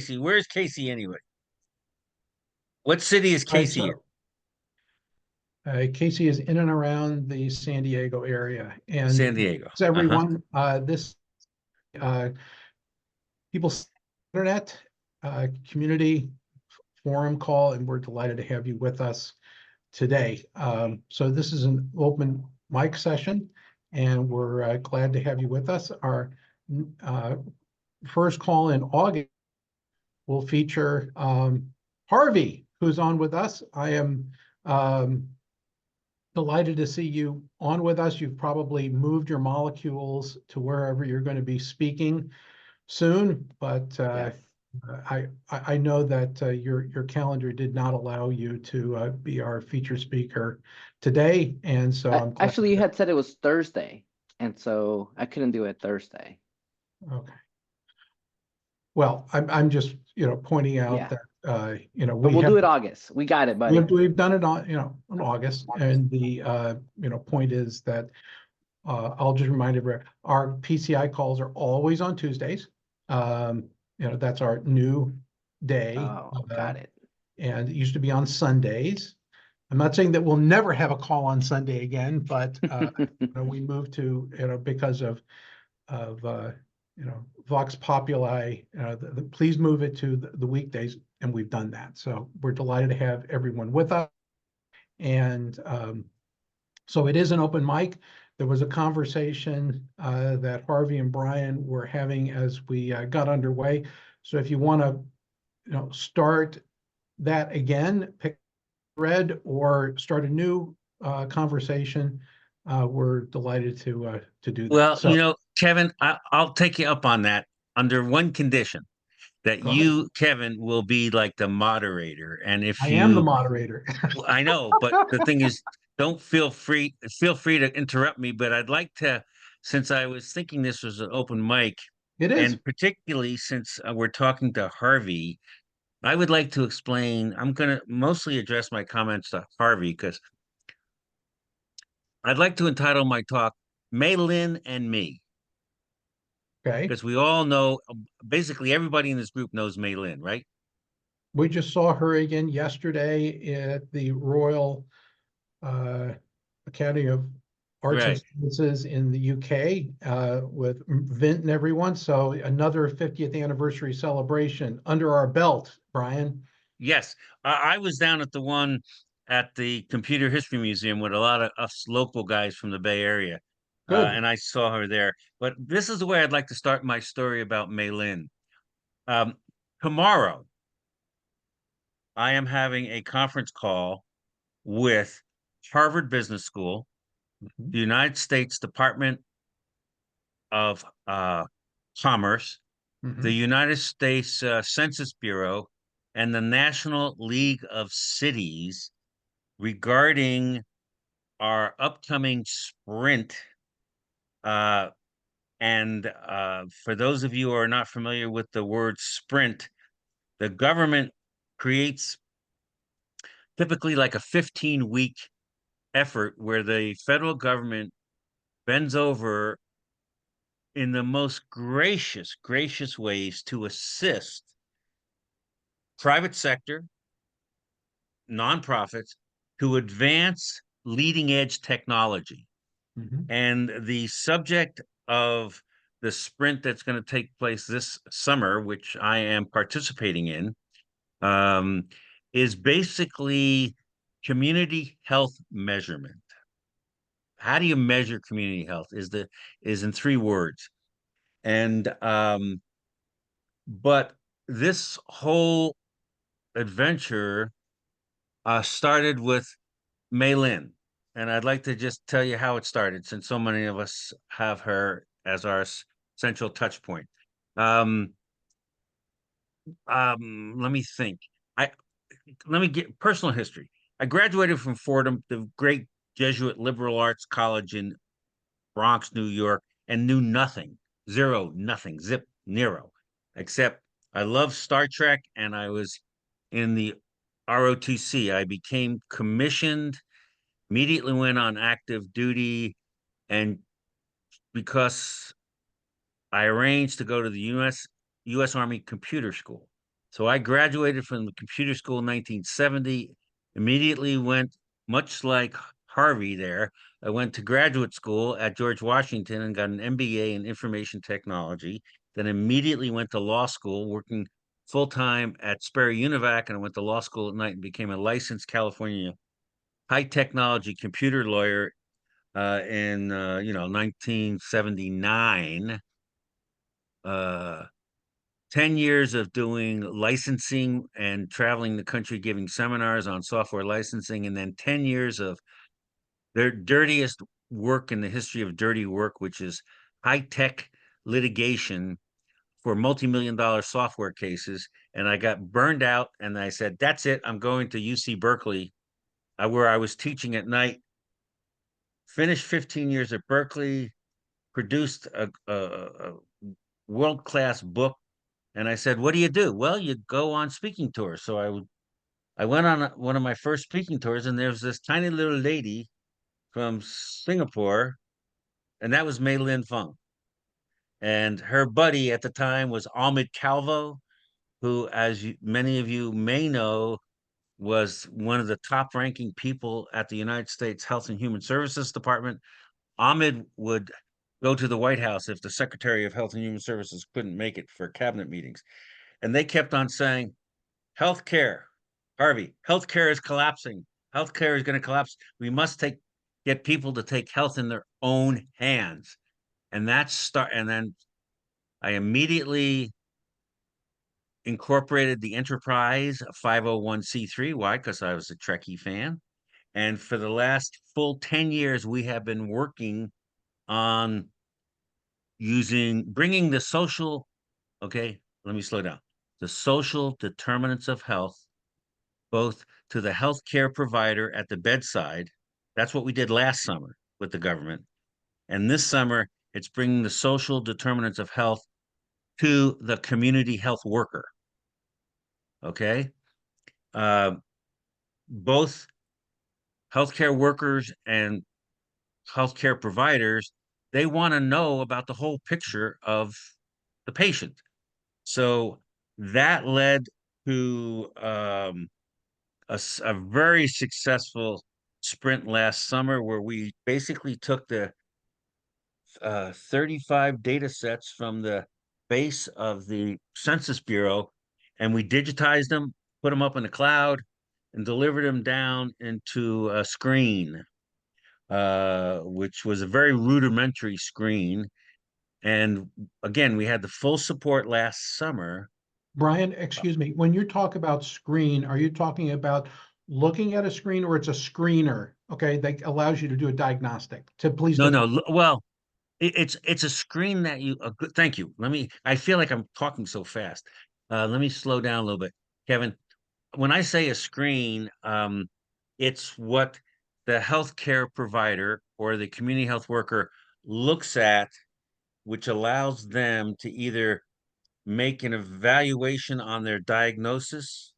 Casey? Where's Casey anyway? What city is All right, Casey in? so Casey is in and around the San Diego area. San And Diego. Uh-huh. everyone, this uh, people internet community forum call, and we're delighted to have you with us today. So this is an open mic session, and we're glad to have you with us. Our uh, first call in August will feature Harvey, who's on with us. I am um, delighted to see you on with us. You've probably moved your molecules to wherever you're going to be speaking soon, but Yes. I know that your calendar did not allow you to be our featured speaker today, and so I'm glad. Actually, you had said it was Thursday, and so I couldn't do it Thursday. Okay. Well, I'm just pointing out Yeah, that but we we'll have do it August. We got it, buddy. we've done it on in August, and the point is that I'll just remind everyone our PCI calls are always on Tuesdays. That's our new day, Oh, got it. and it used to be on Sundays. I'm not saying that we'll never have a call on Sunday again, but we moved to because of Vox Populi. Please move it to the weekdays, and we've done that. So we're delighted to have everyone with us, and so it is an open mic. There was a conversation that Harvey and Brian were having as we got underway. So if you want to, start that again, pick a thread or start a new conversation, we're delighted to do that. Well, So Kevin, I'll take you up on that under one condition that go ahead. you, Kevin, will be like the moderator. And if I am the you, moderator. I know, but the thing is, don't feel free to interrupt me. But I'd like to, since I was thinking this was an open mic, It is. and particularly since we're talking to Harvey, I would like to explain. I'm going to mostly address my comments to Harvey because I'd like to entitle my talk Mei Lin and Me, Okay. because we all know, basically everybody in this group knows Mei Lin, right? We just saw her again yesterday at the Royal uh, Academy of Arts and Right. Sciences in the UK with Vint and everyone. So another 50th anniversary celebration under our belt, Brian. Yes. I was down at the one at the Computer History Museum with a lot of us local guys from the Bay Area. Good. And I saw her there. But this is the way I'd like to start my story about Mei Lin. Um, Tomorrow, I am having a conference call with Harvard Business School, Mhm. the United States Department of Commerce, the Mhm. United States Census Bureau, and the National League of Cities regarding our upcoming sprint. Uh, and For those of you who are not familiar with the word sprint, the government creates typically like a 15-week effort where the federal government bends over in the most gracious ways to assist private sector, nonprofits to advance leading edge technology. Mhm. And the subject of the sprint that's going to take place this summer, which I am participating in, um, is basically community health measurement. How do you measure community health? Is in three words. And But this whole adventure started with Mei Lin. And I'd like to just tell you how it started, since so many of us have her as our central touch point. Um, Let me think. I Let me get personal history. I graduated from Fordham, the great Jesuit liberal arts college in Bronx, New York, and knew nothing, zero, nothing, zip, nero, except I love Star Trek and I was in the ROTC. I became commissioned, immediately went on active duty, and because I arranged to go to the US Army Computer School. So I graduated from the computer school in 1970, immediately went, much like Harvey there, I went to graduate school at George Washington and got an MBA in information technology. Then immediately went to law school, working full time at Sperry Univac, and I went to law school at night and became a licensed California high technology computer lawyer in 1979. Uh, 10 years of doing licensing and traveling the country giving seminars on software licensing, and then 10 years of their dirtiest work in the history of dirty work, which is high-tech litigation for multi-million dollar software cases. And I got burned out and I said, that's it. I'm going to UC Berkeley, where I was teaching at night, finished 15 years at Berkeley, produced a world-class book. And I said, what do you do? Well, you go on speaking tours. So I went on one of my first speaking tours, and there was this tiny little lady from Singapore, and that was Mei Lin Feng. And her buddy at the time was Ahmed Calvo, who, as many of you may know, was one of the top ranking people at the United States Health and Human Services Department. Ahmed would go to the White House if the Secretary of Health and Human Services couldn't make it for cabinet meetings. And they kept on saying, healthcare, Harvey, healthcare is collapsing. Healthcare is going to collapse. We must get people to take health in their own hands. And and then I immediately incorporated the enterprise 501c3. Why? Because I was a Trekkie fan. And for the last full 10 years, we have been working on bringing the social, okay, let me slow down. The social determinants of health, both to the healthcare provider at the bedside. That's what we did last summer with the government. And this summer, it's bringing the social determinants of health to the community health worker. Okay. Uh, both healthcare workers and healthcare providers, they want to know about the whole picture of the patient. So that led to a very successful sprint last summer where we basically took the 35 data sets from the base of the Census Bureau and we digitized them, put them up in the cloud, and delivered them down into a screen, which was a very rudimentary screen. And again, we had the full support last summer. Brian, excuse me, when you talk about screen, are you talking about looking at a screen or it's a screener? Okay, that allows you to do a diagnostic. To please No, define. no, well, it's a screen that thank you. I feel like I'm talking so fast. Let me slow down a little bit. Kevin, when I say a screen, it's what the healthcare provider or the community health worker looks at, which allows them to either make an evaluation on their diagnosis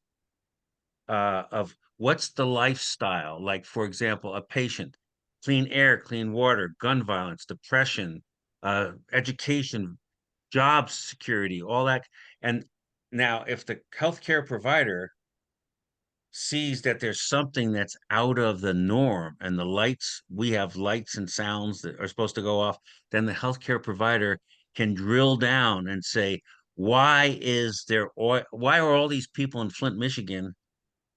of what's the lifestyle. Like, for example, a patient, clean air, clean water, gun violence, depression, education, job security, all that. And now, if the healthcare provider sees that there's something that's out of the norm and we have lights and sounds that are supposed to go off, then the healthcare provider can drill down and say, why are all these people in Flint, Michigan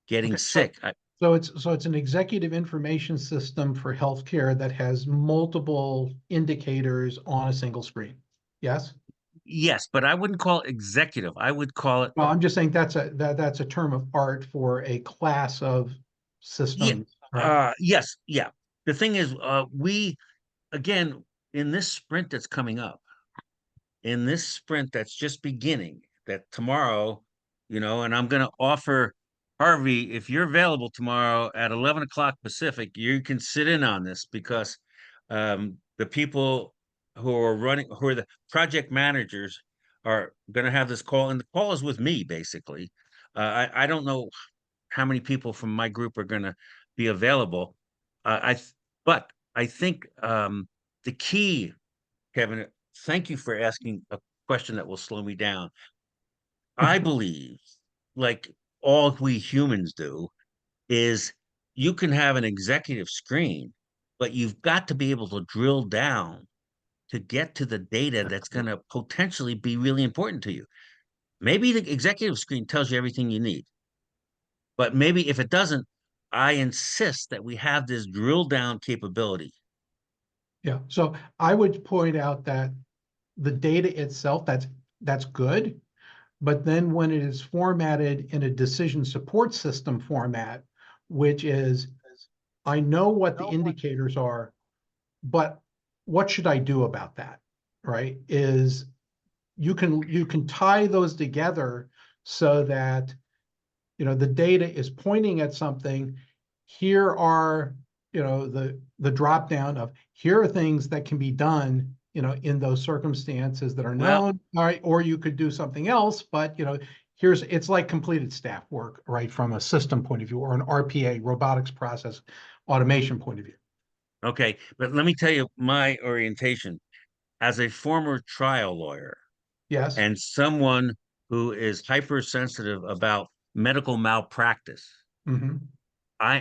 getting Okay, so sick? so it's an executive information system for healthcare that has multiple indicators on a single screen. Yes? Yes, but I wouldn't call it executive. I would call it, Well, I'm just saying that's a term of art for a class of yeah, systems, right? yes, yeah. The thing is, again, in this sprint that's coming up, in this sprint that's just beginning, that tomorrow, and I'm going to offer Harvey, if you're available tomorrow at 11 o'clock Pacific, you can sit in on this because the people who are the project managers, are going to have this call, and the call is with me, basically. I don't know how many people from my group are going to be available. But I think the key, Kevin, thank you for asking a question that will slow me down. I believe like all we humans do, is you can have an executive screen, but you've got to be able to drill down to get to the data that's going to potentially be really important to you. Maybe the executive screen tells you everything you need, but maybe if it doesn't, I insist that we have this drill down capability. Yeah, so I would point out that the data itself, that's good. But then when it is formatted in a decision support system format, which is, I know what the indicators are, but what should I do about that? Right? Is you can tie those together so that the data is pointing at something. Here are the drop down of, here are things that can be done in those circumstances that are Well, known. All right, or you could do something else, but it's like completed staff work, right, from a system point of view, or an RPA, robotics process automation point of view. okay, but let me tell you my orientation as a former trial lawyer Yes. and someone who is hypersensitive about medical malpractice. Hmm.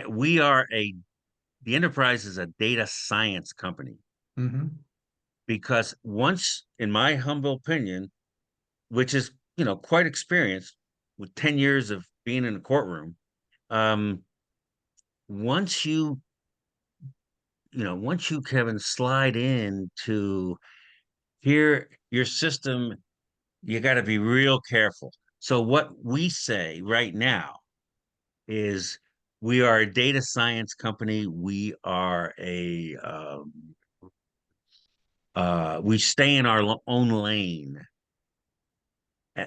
We are the enterprise is a data science company, Hmm. because once, in my humble opinion, which is, quite experienced with 10 years of being in a courtroom, um, once once you, Kevin, slide into here, your system, you got to be real careful. So what we say right now is we are a data science company. We are we stay in our own lane,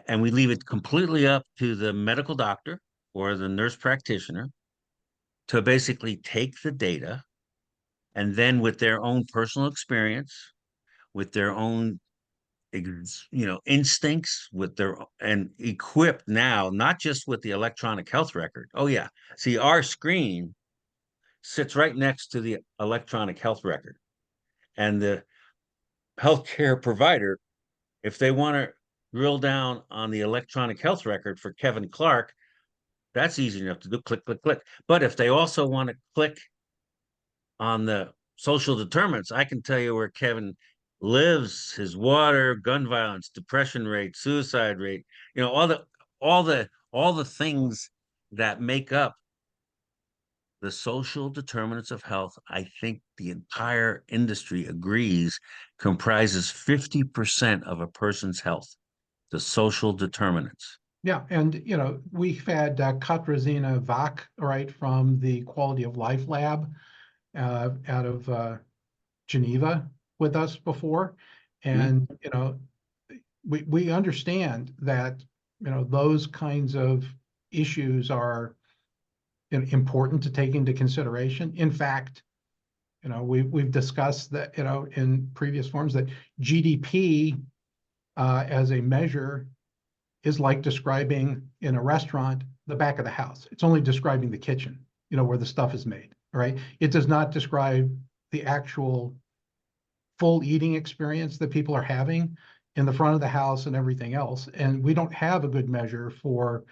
and we leave it completely up to the medical doctor or the nurse practitioner to basically take the data, and then with their own personal experience, with their own instincts, with their and equipped now not just with the electronic health record. Oh yeah, see, our screen sits right next to the electronic health record, and the healthcare provider, if they want to drill down on the electronic health record for Kevin Clark, that's easy enough to do. Click, click, click. But if they also want to click on the social determinants, I can tell you where Kevin lives, his water, gun violence, depression rate, suicide rate, all the things that make up the social determinants of health. I think the entire industry agrees comprises 50% of a person's health, the social determinants. Yeah, and we've had Katarzyna Vak, right, from the Quality of Life Lab out of Geneva with us before, Mhm. and we understand that those kinds of issues are important to take into consideration. In fact, we've discussed that in previous forums that GDP as a measure is like describing in a restaurant the back of the house. It's only describing the kitchen, where the stuff is made, right? It does not describe the actual full eating experience that people are having in the front of the house and everything else. And we don't have a good measure for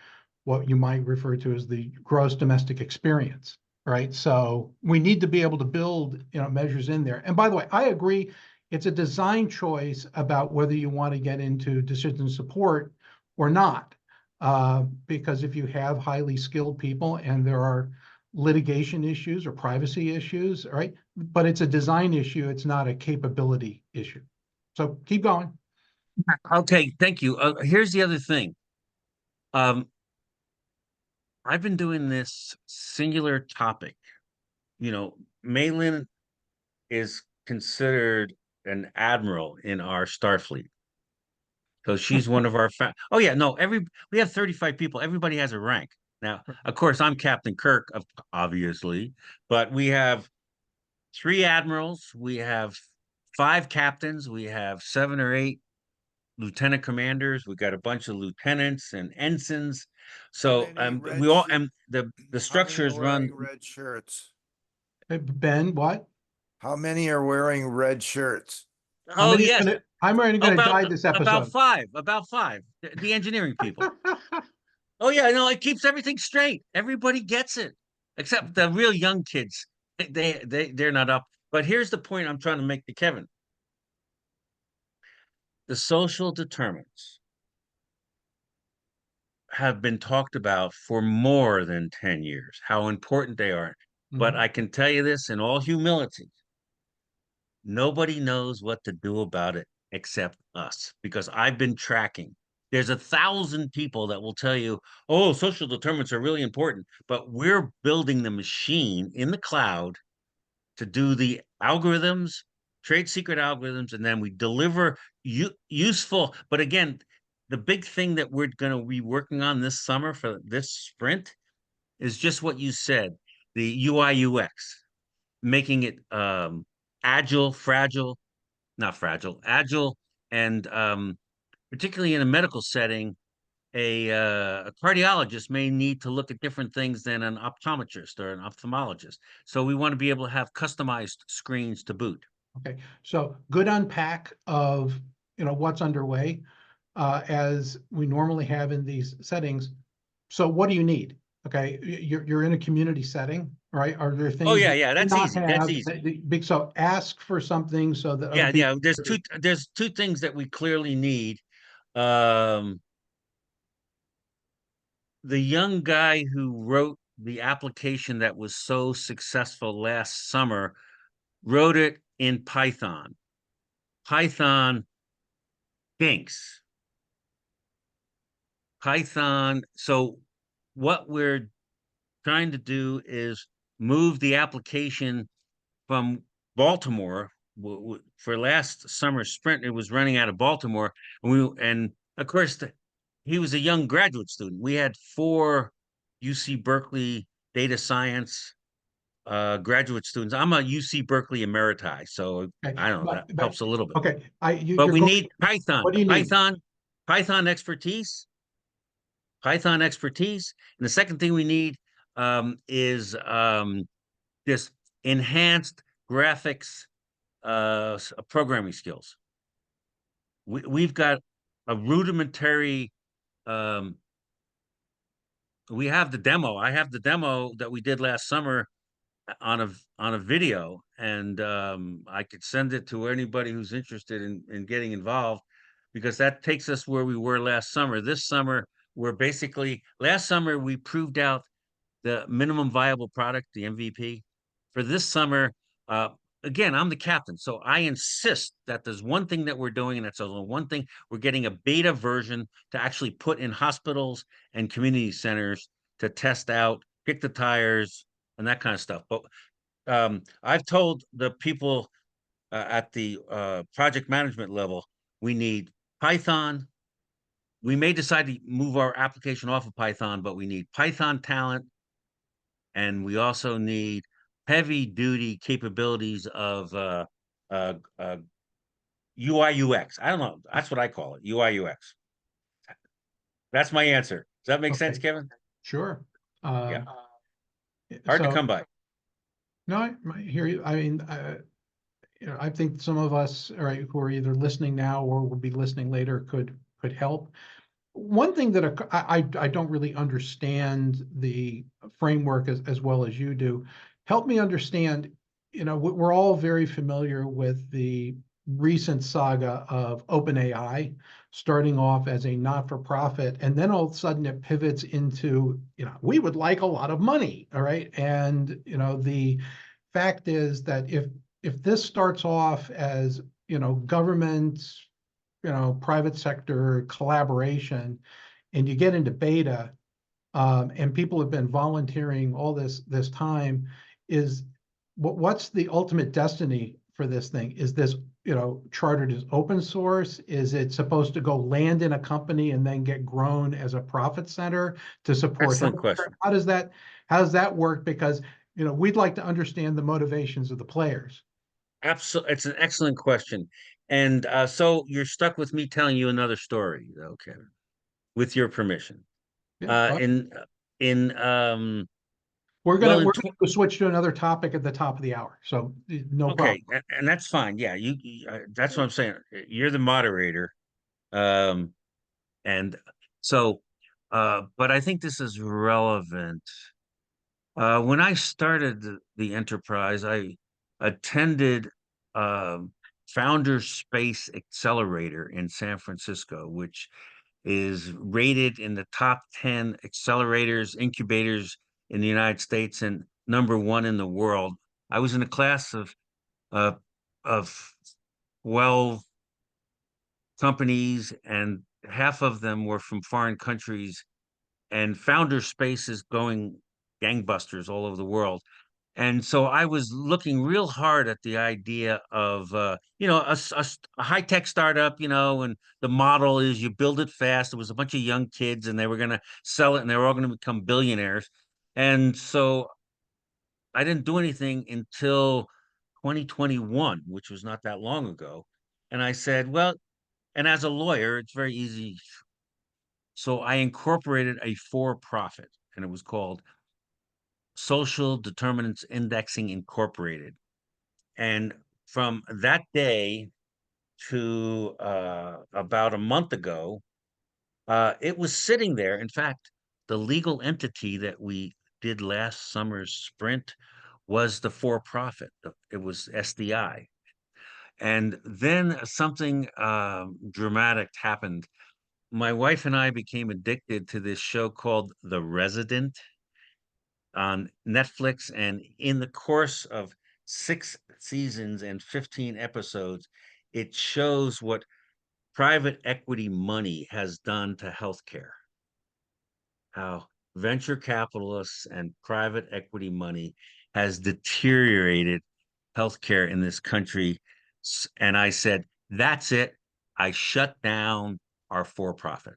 what you might refer to as the gross domestic experience, right? So we need to be able to build, measures in there. And by the way, I agree, it's a design choice about whether you want to get into decision support or not. Because if you have highly skilled people and there are litigation issues or privacy issues, right? But it's a design issue. It's not a capability issue. So keep going. Okay, thank you. Here's the other thing. Um, I've been doing this singular topic. Malin is considered an admiral in our Starfleet. So she's one of our oh yeah, no, we have 35 people. Everybody has a rank. Now, of course, I'm Captain Kirk, obviously, but we have three admirals, we have five captains, we have seven or eight lieutenant commanders, we got a bunch of lieutenants and ensigns. So we all, and the How many structure are is run. wearing red shirts? Ben, what? How many are wearing red shirts? How Oh many yes, how many are going to about die this episode? about five, the engineering people. Oh yeah, no, it keeps everything straight. Everybody gets it, except the real young kids. They're not up. But here's the point I'm trying to make to Kevin. The social determinants have been talked about for more than 10 years, how important they are. But Mhm. I can tell you this in all humility, nobody knows what to do about it except us, because I've been tracking. There's 1,000 people that will tell you, oh, social determinants are really important, but we're building the machine in the cloud to do the algorithms, trade secret algorithms, and then we deliver useful. But again, the big thing that we're going to be working on this summer for this sprint is just what you said, the UI UX, making it agile, fragile, not fragile, agile, and particularly in a medical setting, a cardiologist may need to look at different things than an optometrist or an ophthalmologist. So we want to be able to have customized screens to boot. Okay, so good unpack of, what's underway, as we normally have in these settings. So what do you need? Okay, you're in a community setting, right? Are there Oh things yeah, you yeah, do that's not easy. That's have? easy. Big, so ask for something so that other Yeah, people. yeah. There's two things that we clearly need. Um, the young guy who wrote the application that was so successful last summer wrote it in Python. Python stinks. Python. So what we're trying to do is move the application from Baltimore. For last summer sprint, it was running out of Baltimore, and of course he was a young graduate student. We had 4 UC Berkeley data science graduate students. I'm a UC Berkeley emeriti, so Okay, I don't know, that but helps a little bit. okay, But you're we going. need What do you need? Python expertise, Python expertise. And the second thing we need is this enhanced graphics programming skills. We've got a rudimentary. Um, we have the demo. I have the demo that we did last summer on a video, and I could send it to anybody who's interested in getting involved, because that takes us where we were last summer. This summer, we're basically last summer we proved out the minimum viable product, the MVP. For this summer, uh, again, I'm the captain, so I insist that there's one thing that we're doing, and that's only one thing. We're getting a beta version to actually put in hospitals and community centers to test out, kick the tires, and that kind of stuff. But I've told the people at the project management level, we need Python. We may decide to move our application off of Python, but we need Python talent, and we also need heavy duty capabilities of uh, uh, UI UX. I don't know. That's what I call it. UI UX. That's my answer. Does that make sense, Okay, Kevin? sure. Yeah. Um, Hard to so come by. no, I hear you. I mean, I think some of us, all right, who are either listening now or will be listening later could help. One thing that I don't really understand the framework as well as you do. Help me understand, we're all very familiar with the recent saga of OpenAI starting off as a not-for-profit, and then all of a sudden it pivots into, we would like a lot of money, all right? And, the fact is that if this starts off as, government, private sector collaboration, and you get into beta, and people have been volunteering all this time, is what's the ultimate destiny for this thing? Is this, chartered as open source? Is it supposed to go land in a company and then get grown as a profit center to support Excellent healthcare? question. How does that work? Because, we'd like to understand the motivations of the players. Absolutely. It's an excellent question. And so you're stuck with me telling you another story, though, Kevin, with your permission. Yeah, Uh, but in in we're well gonna in we're gonna switch to another topic at the top of the hour, so no problem. okay, and that's fine. Yeah, that's what I'm saying. You're the moderator, and so but I think this is relevant. When I started the enterprise, I attended Founder Space Accelerator in San Francisco, which is rated in the top 10 accelerators, incubators in the United States and #1 in the world. I was in a class uh, of 12 companies, and half of them were from foreign countries, and founder space is going gangbusters all over the world. And so I was looking real hard at the idea of, a high-tech startup, and the model is you build it fast. It was a bunch of young kids and they were going to sell it and they were all going to become billionaires. And so I didn't do anything until 2021, which was not that long ago. And I said, well, and as a lawyer, it's very easy. So I incorporated a for-profit, and it was called Social Determinants Indexing Incorporated. And from that day to about a month ago, it was sitting there. In fact, the legal entity that we did last summer's sprint was the for-profit. It was SDI. And then something dramatic happened. My wife and I became addicted to this show called The Resident on Netflix. And in the course of 6 seasons and 15 episodes, it shows what private equity money has done to healthcare, how venture capitalists and private equity money has deteriorated healthcare in this country. And I said, that's it. I shut down our for profit.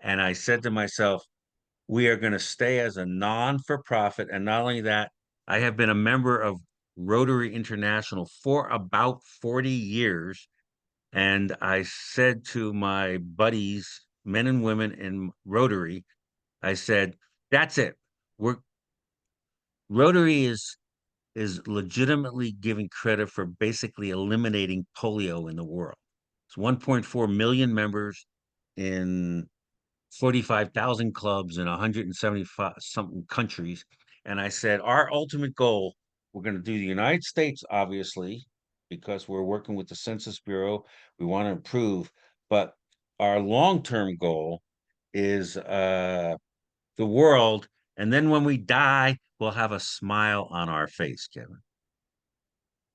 And I said to myself, we are going to stay as a non-for-profit. And not only that, I have been a member of Rotary International for about 40 years. And I said to my buddies, men and women in Rotary, I said, that's it. Rotary is legitimately giving credit for basically eliminating polio in the world. It's 1.4 million members in 45,000 clubs in 175 something countries. And I said, our ultimate goal, we're going to do the United States, obviously, because we're working with the Census Bureau. We want to improve. But our long-term goal is the world. And then when we die, we'll have a smile on our face, Kevin.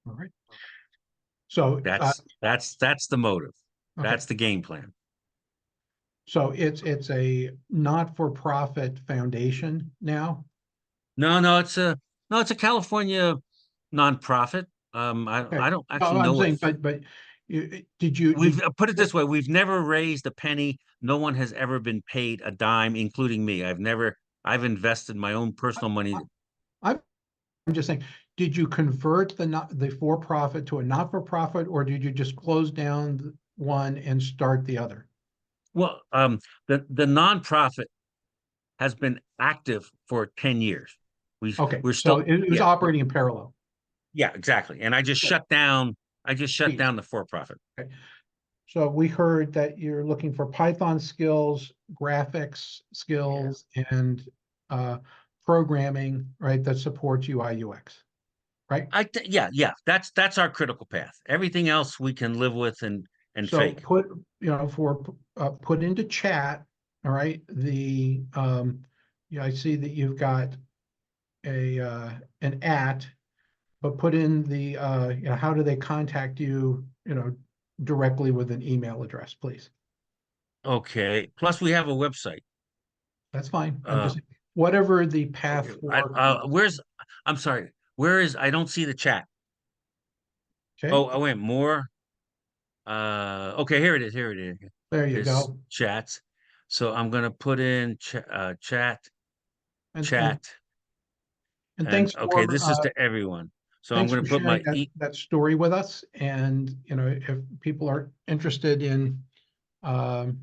All right. So, That's the motive. okay. That's the game plan. So it's a not-for-profit foundation now? No, it's a California nonprofit. Okay. I don't No, actually I'm know what saying, but did you, we've put it this way. We've never raised a penny. No one has ever been paid a dime, including me. I've invested my own personal money. I'm just saying, did you convert the for-profit to a not-for-profit, or did you just close down one and start the other? Well, the nonprofit has been active for 10 years. Okay, We're so still, it was yeah, operating in parallel. yeah, exactly. And I just shut down the for-profit. Okay. So we heard that you're looking for Python skills, graphics skills, and programming, right, that supports UI UX, right? Yeah, that's our critical path. Everything else we can live with and So fake. put into chat, all right, I see that you've got an @ but put in the how do they contact you, directly with an email address, please. Okay. Plus, we have a website. That's fine. I'm Uh, just, whatever the path forward. I'm sorry. I don't see the chat. Okay, Oh, I went more. Okay, here it is. there you There's go. chats. So I'm gonna put in chat, And chat, and and thanks okay, this is to everyone. So I'm thanks gonna for put sharing my that story with us. And if people are interested in um,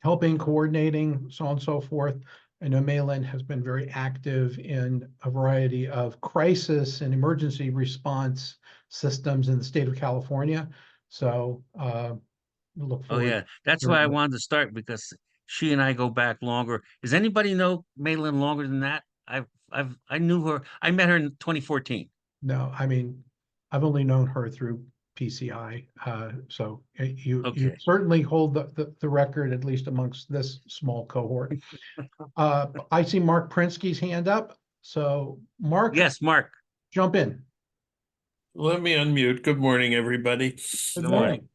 helping, coordinating, so on and so forth. I know Malin has been very active in a variety of crisis and emergency response systems in the state of California. So look Oh forward yeah, that's to why I hearing. wanted to start, because she and I go back longer. Does anybody know Maylin longer than that? I knew her. I met her in 2014. No, I mean, I've only known her through PCI. So you Okay. certainly hold the record, at least amongst this small cohort. I see Mark Prinsky's hand up. So Mark, Yes, Mark. jump in. Let me unmute. Good morning, everybody. Good Good morning.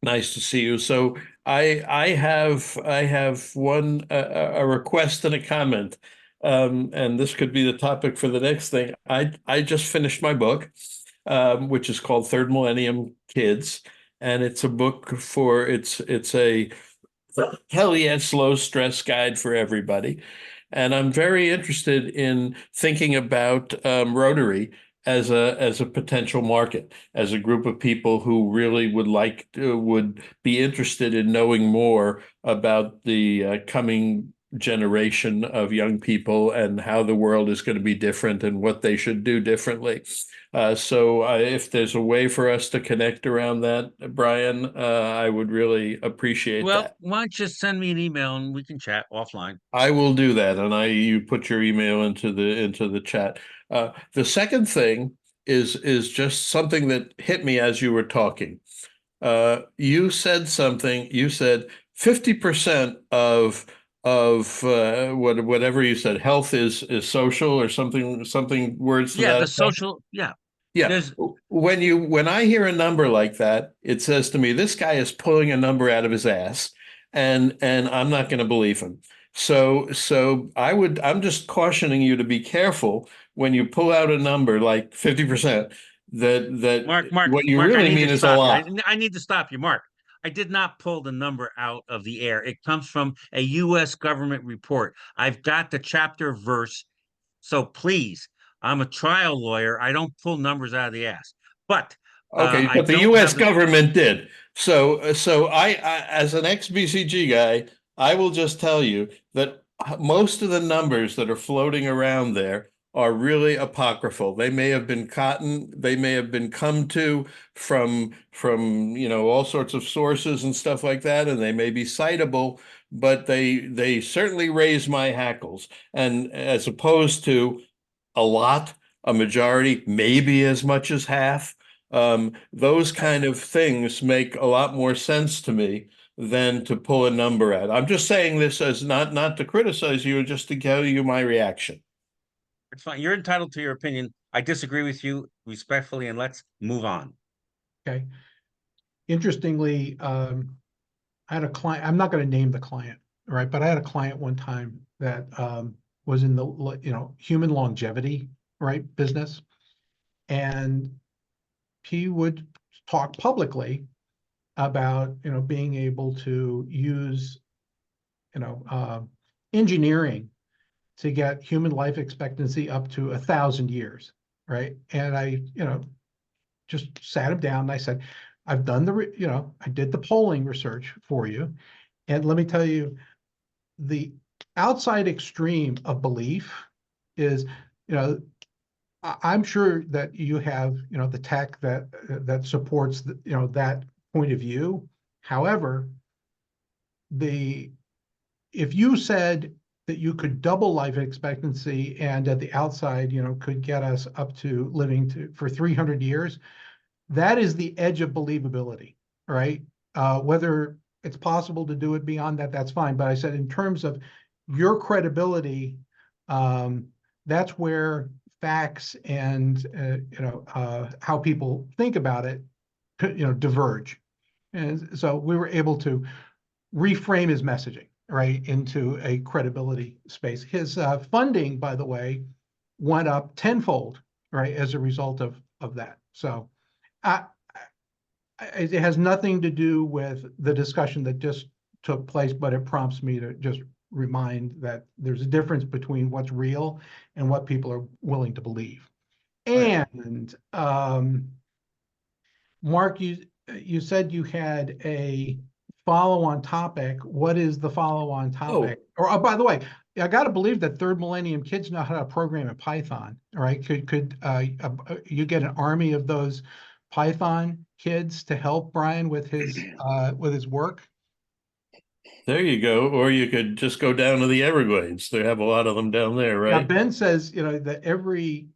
Nice to see you. So I have one a request and a comment. And this could be the topic for the next thing. I just finished my book, which is called Third Millennium Kids, and it's a book for it's a hell yes low stress guide for everybody. And I'm very interested in thinking about Rotary as a potential market, as a group of people who really would be interested in knowing more about the coming generation of young people and how the world is going to be different and what they should do differently. So if there's a way for us to connect around that, Brian, I would really appreciate Well, that. why don't you send me an email and we can chat offline? I will do that, and you put your email into the chat. The second thing is just something that hit me as you were talking. You said something. You said 50% of whatever you said, health is social or something words to Yeah, that the effect. social, yeah. Yeah. There's When I hear a number like that, it says to me, this guy is pulling a number out of his ass, and I'm not going to believe him. So I'm just cautioning you to be careful when you pull out a number like 50%, that what you Mark, I really need to mean is a stop you. lot. I need to stop you, Mark. I did not pull the number out of the air. It comes from a U.S. government report. I've got the chapter verse. So please, I'm a trial lawyer. I don't pull numbers out of the ass. But Okay, I but the don't U.S. have the government did. So as an ex-BCG guy, I will just tell you that most of the numbers that are floating around there are really apocryphal. They may have been they may have been come to from all sorts of sources and stuff like that, and they may be citable, but they certainly raise my hackles. And as opposed to a lot, a majority, maybe as much as half. Those kind of things make a lot more sense to me than to pull a number out. I'm just saying this as not to criticize you, just to tell you my reaction. It's fine. You're entitled to your opinion. I disagree with you respectfully, and let's move on. Okay. Interestingly, I had a client, I'm not going to name the client, right? But I had a client one time that was in the human longevity, right, business. And he would talk publicly about being able to use engineering to get human life expectancy up to 1,000 years, right? And I just sat him down and I said, I've done I did the polling research for you, and let me tell you, the outside extreme of belief is, I'm sure that you have, the tech that supports that point of view. However, if you said that you could double life expectancy and at the outside, could get us up to living for 300 years, that is the edge of believability, right? Whether it's possible to do it beyond that, that's fine. But I said, in terms of your credibility, that's where facts and how people think about it, diverge. And so we were able to reframe his messaging, right, into a credibility space. His funding, by the way, went up tenfold, right, as a result of that. So it has nothing to do with the discussion that just took place, but it prompts me to just remind that there's a difference between what's real and what people are willing to believe. Right. And Mark, you said you had a follow-on topic. What is the follow-on topic? Or by the way, I got to believe that third millennium kids know how to program in Python. All right, could you get an army of those Python kids to help Brian with his work? There you go. Or you could just go down to the Everglades. They have a lot of them down there, Yeah, right? Ben says, that every,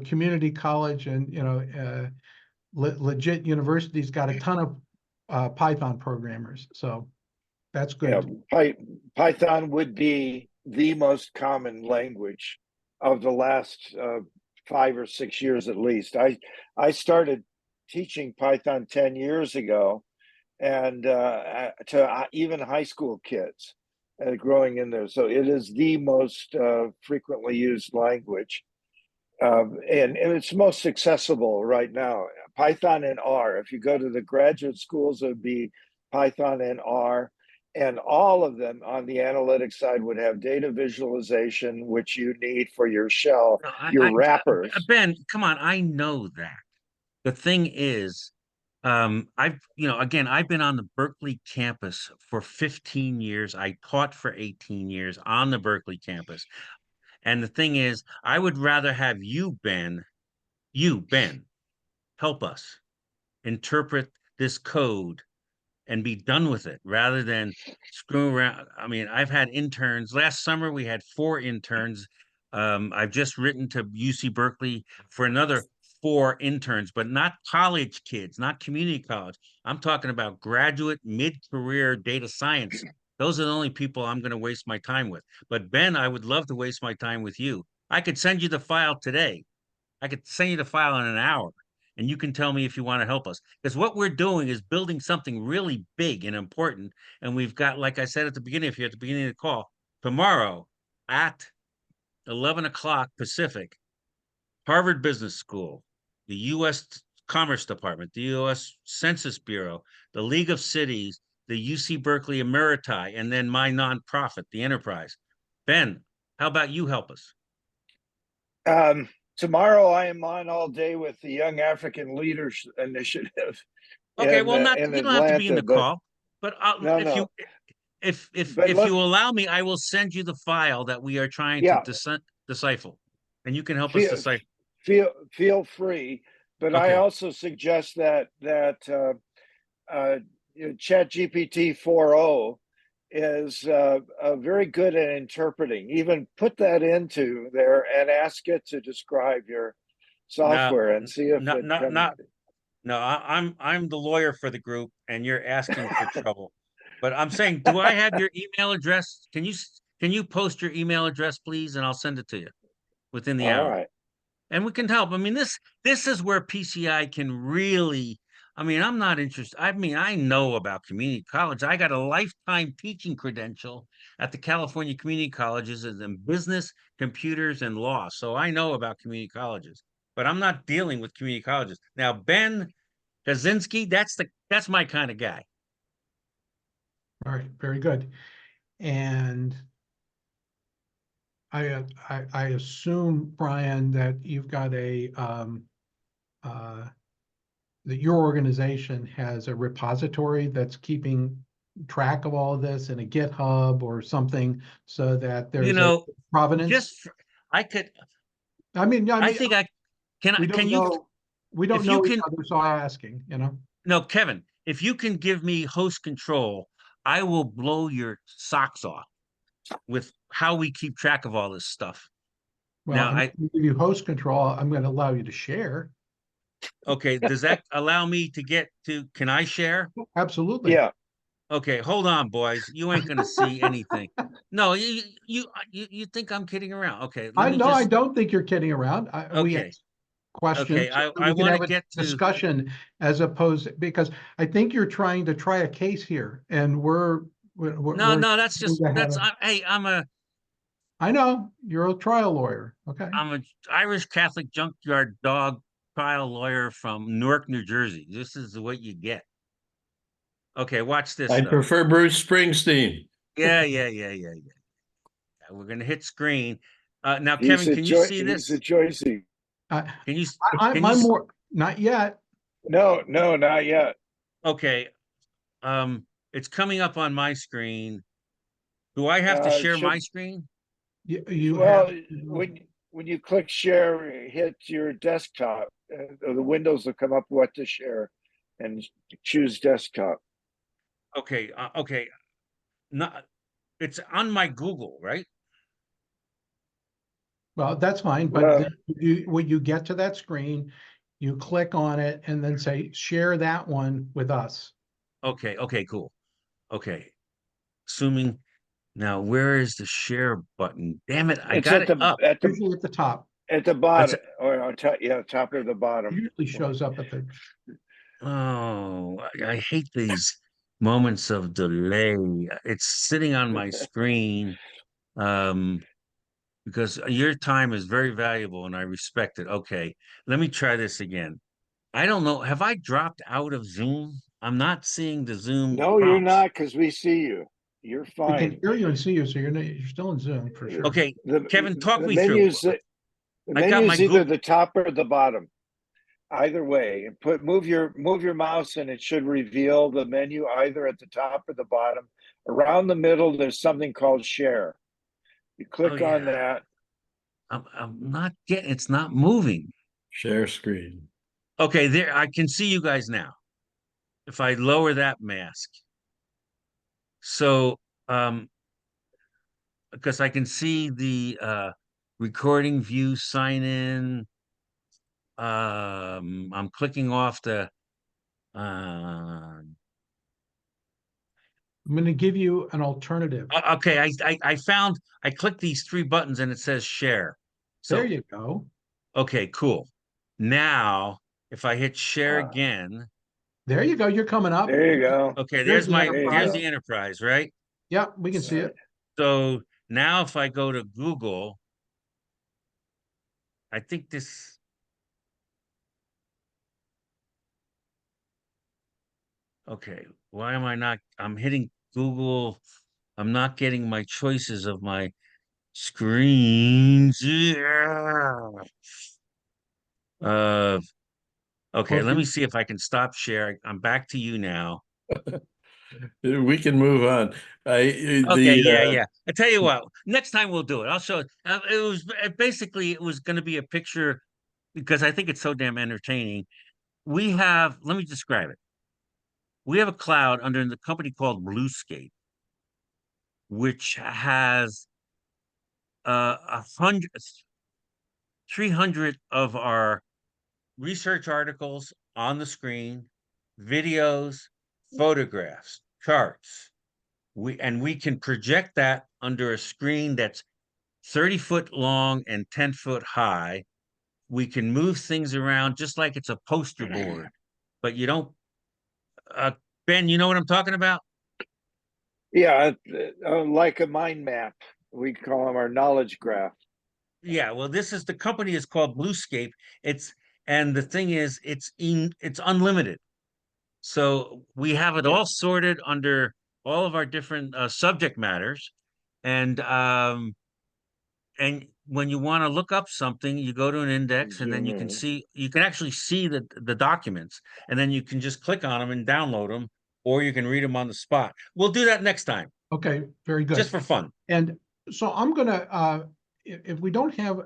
community college and, legit university's got a ton of Python programmers. So that's Yeah, good. Python would be the most common language of the last 5 or 6 years at least. I started teaching Python 10 years ago, and to even high school kids growing in there. So it is the most frequently used language. And it's most accessible right now. Python and R. If you go to the graduate schools, it would be Python and R. And all of them on the analytics side would have data visualization, which you need for your shell, No, your wrappers. Ben, come on, I know that. The thing is, I've been on the Berkeley campus for 15 years. I taught for 18 years on the Berkeley campus. And the thing is, I would rather have Ben, help us interpret this code and be done with it rather than screw around. I mean, I've had interns. Last summer, we had 4 interns. I've just written to UC Berkeley for another 4 interns, but not college kids, not community college. I'm talking about graduate, mid-career data science. Those are the only people I'm going to waste my time with. But Ben, I would love to waste my time with you. I could send you the file today. I could send you the file in an hour and you can tell me if you want to help us. Because what we're doing is building something really big and important. And we've got, like I said at the beginning, if you're at the beginning of the call, tomorrow at 11 o'clock Pacific, Harvard Business School, the U.S. Commerce Department, the U.S. Census Bureau, the League of Cities, the UC Berkeley Emeriti, and then my nonprofit, the Enterprise. Ben, how about you help us? Tomorrow, I am on all day with the Young African Leaders Initiative Okay, well, not in you don't have to be in Atlanta, the but call, but no, if you no. But if let you allow me, I will send you the file that we are trying to yeah, decipher, and you can help us feel decipher. feel free. But I Okay. also suggest that Chat GPT 4.0 is very good at interpreting. Even put that into there and ask it to describe your No, software and see if not it not comes. not no. I'm the lawyer for the group, and you're asking for trouble. But I'm saying, do I have your email address? Can you post your email address, please, and I'll send it to you within the All hour. right. And we can help. I mean, this is where PCI can really. I mean, I'm not interested. I mean, I know about community college. I got a lifetime teaching credential at the California community colleges in business, computers, and law. So I know about community colleges, but I'm not dealing with community colleges. Now, Ben Kaczynski, that's my kind of guy. All right, very good. And I assume, Brian, that you've got that your organization has a repository that's keeping track of all of this in a GitHub or something so that You there's a know, provenance. I could. I mean, I think I can. we Can don't you? know, we don't If you know each can, other, so I'm asking, no, Kevin, if you can give me host control, I will blow your socks off with how we keep track of all this stuff. Well, Now, I'm going to give you host control. I'm going to allow you to share. okay, does that allow me to get to, can I share? Absolutely. Yeah. Okay, hold on, boys. You ain't gonna see anything. No, you think I'm kidding around. Okay, let I me know, I just, don't think you're kidding around. We okay, ask questions okay. so that I we can want to have a get to, discussion as opposed, because I think you're trying to try a case here and no, that's just, to have hey, I know, you're a trial lawyer. Okay. I'm a Irish Catholic junkyard dog trial lawyer from Newark, New Jersey. This is what you get. Okay, watch this I though. prefer Bruce Springsteen. Yeah. We're gonna hit screen. Now, Kevin, can you see He's a this? choicey. I, Can you I'm more, not yet. No, not yet. okay. It's coming up on my screen. Do I have to share my Should screen? You well have, when you click share, hit your desktop. The windows will come up what to share, and choose desktop. Okay, okay. not, it's on my Google, right? Well, that's fine, but Well, then when you get to that screen, you click on it and then say, share that one with us. Okay, okay, cool. Okay. Assuming now where is the share button? Damn it, I it's got at it the up. Usually at the top. It's bottom or on top, yeah, top or the It bottom. usually shows up at the, oh, I hate these moments of delay. It's sitting on my screen. Um, because your time is very valuable and I respect it. Okay, let me try this again. I don't know. Have I dropped out of Zoom? I'm not seeing the Zoom No, you're prompts. not, because we see you. You're we can fine. hear you and see you, so you're still in Zoom for sure. Okay, The Kevin, talk the me through. menu's the I got my menu's either Google. the top or the bottom. Either way, and move your mouse and it should reveal the menu either at the top or the bottom. Around the middle, there's something called share. You Oh click on yeah, that. I'm not getting. It's not moving. Share screen. Okay, there. I can see you guys now. If I lower that mask, so because I can see the recording view sign in. I'm clicking off the. I'm going to give you an alternative. Okay, I found. I clicked these three buttons and it says share. There So you go. okay, cool. Now, if I hit share Uh, again, There you go. You're coming up. there you go. okay, There's the There you there's enterprise. the go. enterprise, right? Yeah, we can see Right. it. So now if I go to Google, I think this, okay, why am I not, I'm hitting Google, I'm not getting my choices of my screens. Yeah. Uh, Well, okay, if let me you see if I can stop sharing. I'm back to you now. We can move on. Okay, yeah, yeah. I tell you what, next time we'll do it. I'll show it. It was basically it was going to be a picture because I think it's so damn entertaining. We have, let me describe it. We have a cloud under the company called Bluescape, which has 100, 300 of our research articles on the screen, videos, photographs, charts. We can project that under a screen that's 30-foot long and 10-foot high. We can move things around just like it's a poster board, but you don't, uh, Ben, you know what I'm talking about? Yeah, like a mind map. We call them our knowledge graph. Yeah, well, this is the company is called Bluescape. It's and the thing is, it's unlimited. So we have it Yeah. all sorted under all of our different subject matters, and when you want to look up something, you go to an index, and then Zoom in. you can actually see the documents, and then you can just click on them and download them, or you can read them on the spot. We'll do that next time, okay, very just good. for fun. And so I'm gonna if we don't have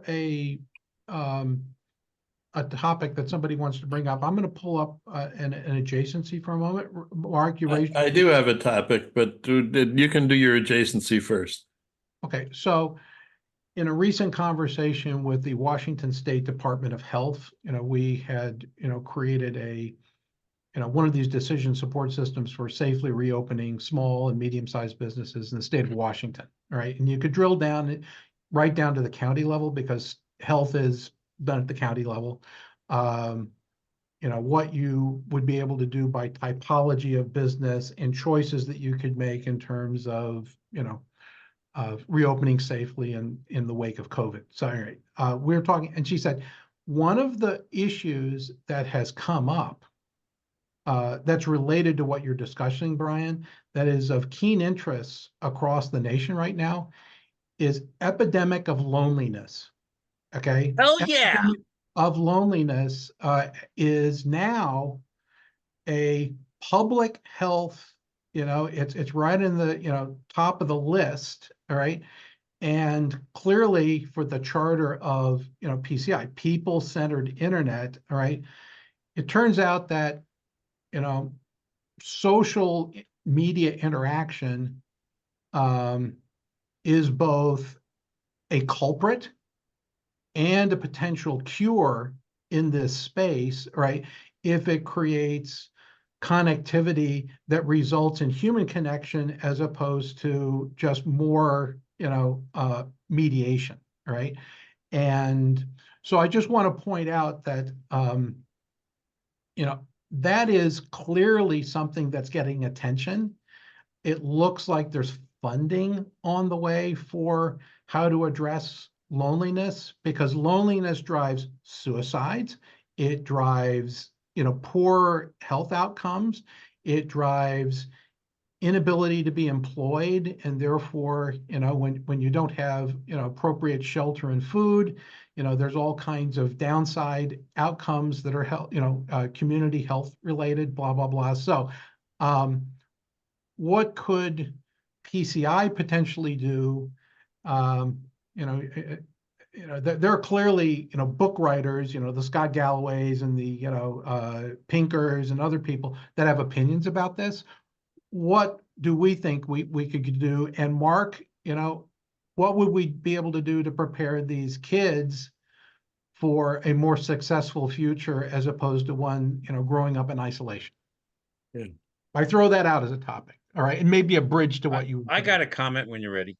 um a topic that somebody wants to bring up, I'm gonna pull up an adjacency for a moment. Mark, you raised I your do have a topic, but you can do your adjacency first. okay. So in a recent conversation with the Washington State Department of Health, we had, created one of these decision support systems for safely reopening small and medium-sized businesses in the state of Washington, right? And you could drill down right down to the county level because health is done at the county level. What you would be able to do by typology of business and choices that you could make in terms of, reopening safely in the wake of COVID. So anyway, we're talking, and she said, one of the issues that has come up that's related to what you're discussing, Brian, that is of keen interest across the nation right now is epidemic of loneliness. Okay. Hell yeah! Epidemic of loneliness is now a public health, it's right in the, top of the list. All right. And clearly for the charter of, PCI, people-centered internet, all right, it turns out that, social media interaction um, is both a culprit and a potential cure in this space, right? If it creates connectivity that results in human connection as opposed to just more, mediation, right? And so I just want to point out that, that is clearly something that's getting attention. It looks like there's funding on the way for how to address loneliness, because loneliness drives suicides. It drives, poor health outcomes. It drives inability to be employed, and therefore, when you don't have, appropriate shelter and food, there's all kinds of downside outcomes that are health, community health related, blah blah blah. So what could PCI potentially do? Um, you know, there are clearly, book writers, the Scott Galloways and the, Pinkers and other people that have opinions about this. What do we think we could do? And Mark, what would we be able to do to prepare these kids for a more successful future as opposed to one, growing up in isolation? Yeah. I throw that out as a topic. All right. And maybe a bridge to what you. I got a comment when you're ready.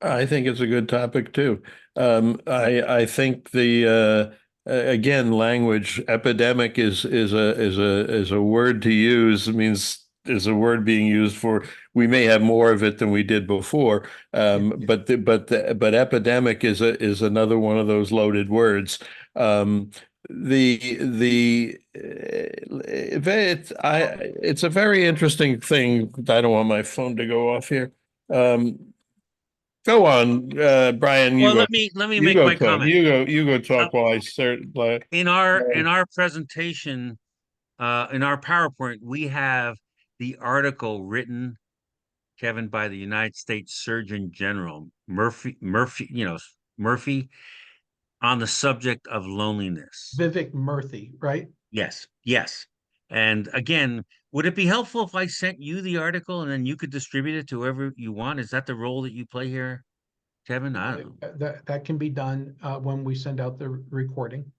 I think it's a good topic too. I think the again, language epidemic is a word to use. It means is a word being used for, we may have more of it than we did before. But epidemic is another one of those loaded words. It's a very interesting thing. I don't want my phone to go off here. Go on, Brian. Well, let me make my talk. comment. You go talk while I start. In our presentation, in our PowerPoint, we have the article written, Kevin, by the United States Surgeon General Murphy, Murphy, on the subject of loneliness. Vivek Murthy, right? Yes, yes. And again, would it be helpful if I sent you the article and then you could distribute it to whoever you want? Is that the role that you play here, Kevin? I don't know. That can be done when we send out the recording.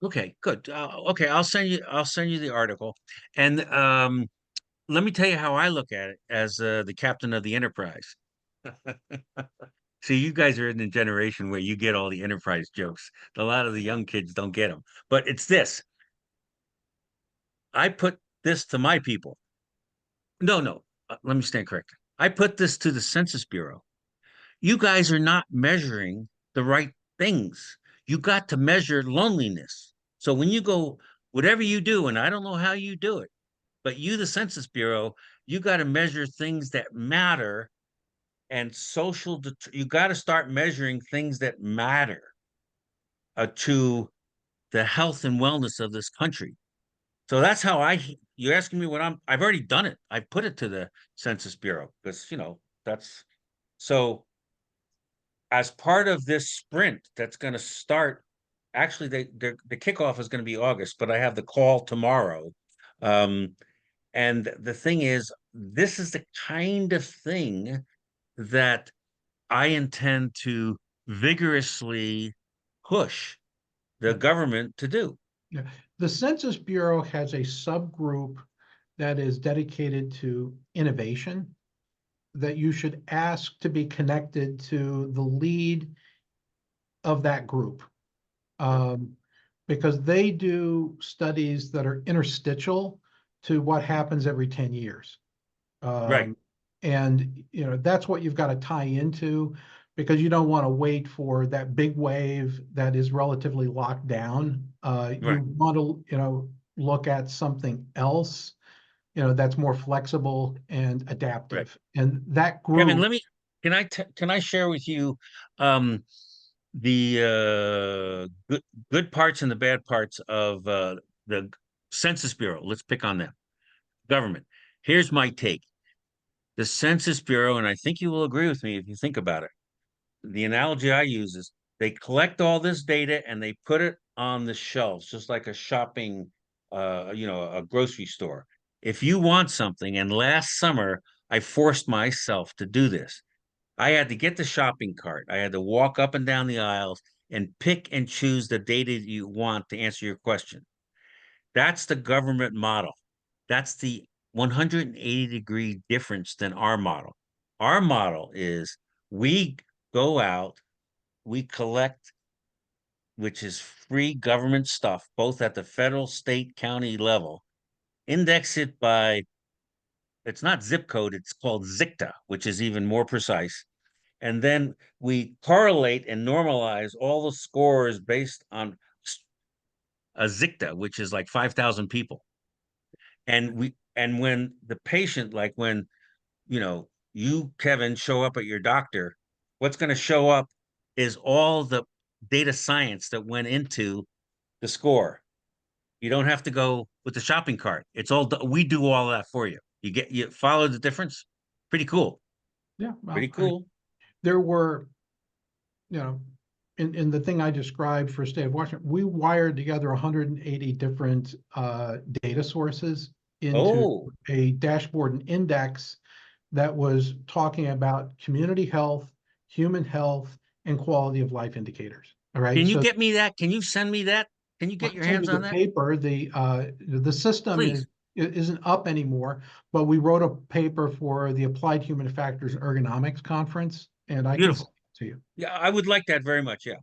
Okay, good. Okay, I'll send you the article. And let me tell you how I look at it as the captain of the Enterprise. See, you guys are in the generation where you get all the Enterprise jokes. A lot of the young kids don't get them. But it's this. I put this to my people. No. Let me stand corrected. I put this to the Census Bureau. You guys are not measuring the right things. You got to measure loneliness. So when you go, whatever you do, and I don't know how you do it, but you, the Census Bureau, you got to measure things that matter, and you got to start measuring things that matter to the health and wellness of this country. So that's how you're asking me I've already done it. I put it to the Census Bureau because, that's so as part of this sprint that's going to start. Actually, the kickoff is going to be August, but I have the call tomorrow. And the thing is, this is the kind of thing that I intend to vigorously push the government to do. Yeah. The Census Bureau has a subgroup that is dedicated to innovation that you should ask to be connected to the lead of that group. Because they do studies that are interstitial to what happens every 10 years. Right. And, that's what you've got to tie into, because you don't want to wait for that big wave that is relatively locked down. You want to, look at something else, that's more flexible and adaptive. Right. And that group. Kevin, can I share with you the good parts and the bad parts of the Census Bureau? Let's pick on them. Government. Here's my take. The Census Bureau, and I think you will agree with me if you think about it. The analogy I use is they collect all this data and they put it on the shelves, just like a shopping, a grocery store. If you want something, and last summer I forced myself to do this. I had to get the shopping cart. I had to walk up and down the aisles and pick and choose the data you want to answer your question. That's the government model. That's the 180-degree difference than our model. Our model is we go out, we collect, which is free government stuff, both at the federal, state, county level, index it by, it's not zip code, it's called ZICTA, which is even more precise. And then we correlate and normalize all the scores based on a ZICTA, which is like 5,000 people. And when the patient, like when, you, Kevin, show up at your doctor, what's going to show up is all the data science that went into the score. You don't have to go with the shopping cart. It's all, we do all that for you. You follow the difference? Pretty cool. Yeah, well, Pretty cool. there were, in the thing I described for state of Washington, we wired together 180 different data sources into a dashboard and index that was talking about community health, human health, and quality of life indicators. All right. Can you get me that? Can you send me that? Can you get your hands on that? Paper, the system Please. isn't up anymore, but we wrote a paper for the Applied Human Factors Ergonomics Conference, and I can send it to you. Yeah, I would like that very much. Yeah.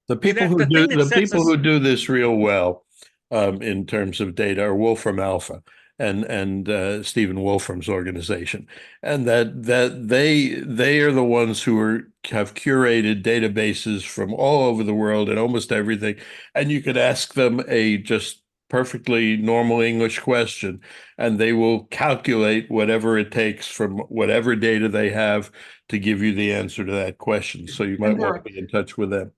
The people who the do thing that sets us. who do this real well in terms of data are Wolfram Alpha and Stephen Wolfram's organization, and that they are the ones who have curated databases from all over the world and almost everything, and you could ask them a just perfectly normal English question, and they will calculate whatever it takes from whatever data they have to give you the answer to that question. So you might want to be in touch with them.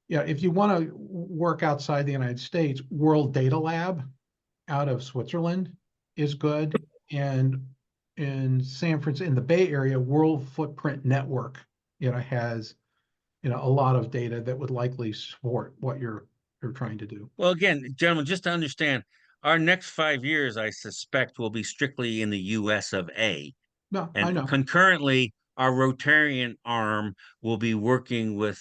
Yeah, if you want to work outside the United States, World Data Lab out of Switzerland is good. And in San Francisco, in the Bay Area, World Footprint Network, has, a lot of data that would likely support what you're trying to do. Well, again, gentlemen, just to understand, our next 5 years, I suspect, will be strictly in the US of A. No, I And know. concurrently, our Rotarian arm will be working with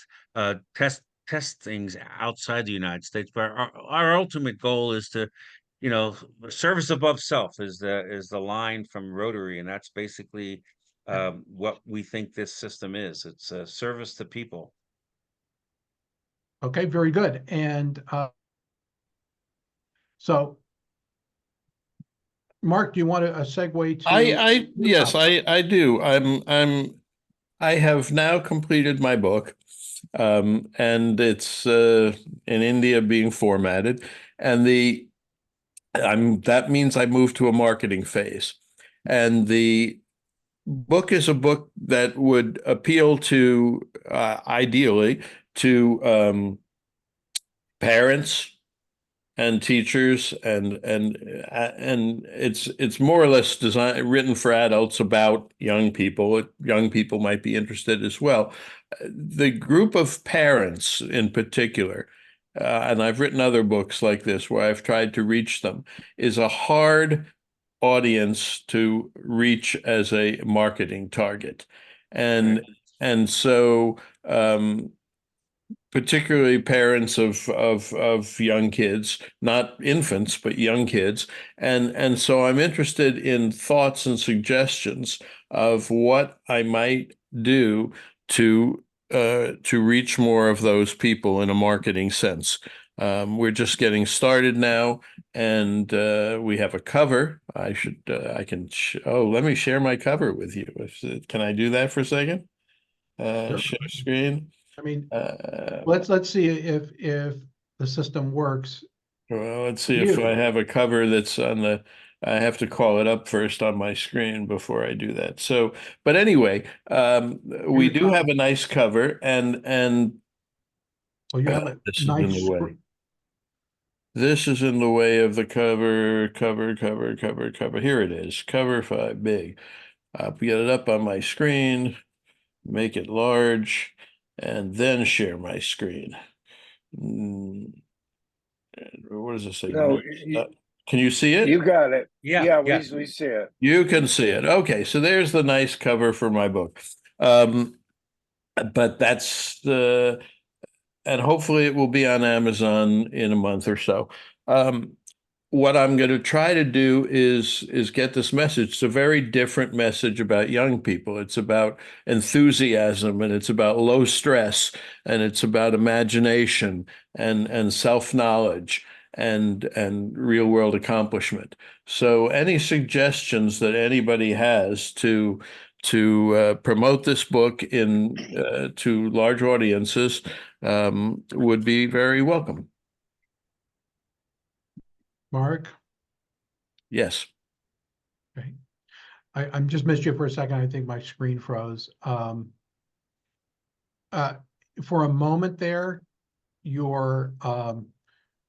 test things outside the United States. But our ultimate goal is to, service above self is the line from Rotary, and that's basically what we think this system is. It's a service to people. Okay, very good. And so, Mark, do you want a segue to? Yes, I do. I have now completed my book, and it's in India being formatted, and that means I move to a marketing phase, and the book is a book that would appeal to ideally to parents and teachers, and it's more or less written for adults about young people. Young people might be interested as well. The group of parents in particular, and I've written other books like this where I've tried to reach them, is a hard audience to reach as a marketing target. And so particularly parents of young kids, not infants, but young kids. And so I'm interested in thoughts and suggestions of what I might do to reach more of those people in a marketing sense. We're just getting started now, and we have a cover. I can, let me share my cover with you. Can I do that for a second? Sure. Share screen. I mean, let's see if the system works. Well, let's see if I have a cover that's on the. I have to call it up first on my screen before I do that. So, but anyway, we do have a nice cover, and well, you have a this is nice in the way. This is in the way of the cover. Here it is, cover 5, big. I'll get it up on my screen, make it large, and then share my screen. What does it say? No, Can you see it? You got it. Yeah, Yeah, yeah. we see it. You can see it. Okay, so there's the nice cover for my book. But that's the, and hopefully it will be on Amazon in a month or so. Um, what I'm going to try to do is get this message. It's a very different message about young people. It's about enthusiasm, and it's about low stress, and it's about imagination and self-knowledge and real world accomplishment. So any suggestions that anybody has to promote this book in to large audiences would be very welcome. Mark? Yes. Okay. I'm just missed you for a second. I think my screen froze. For a moment there, your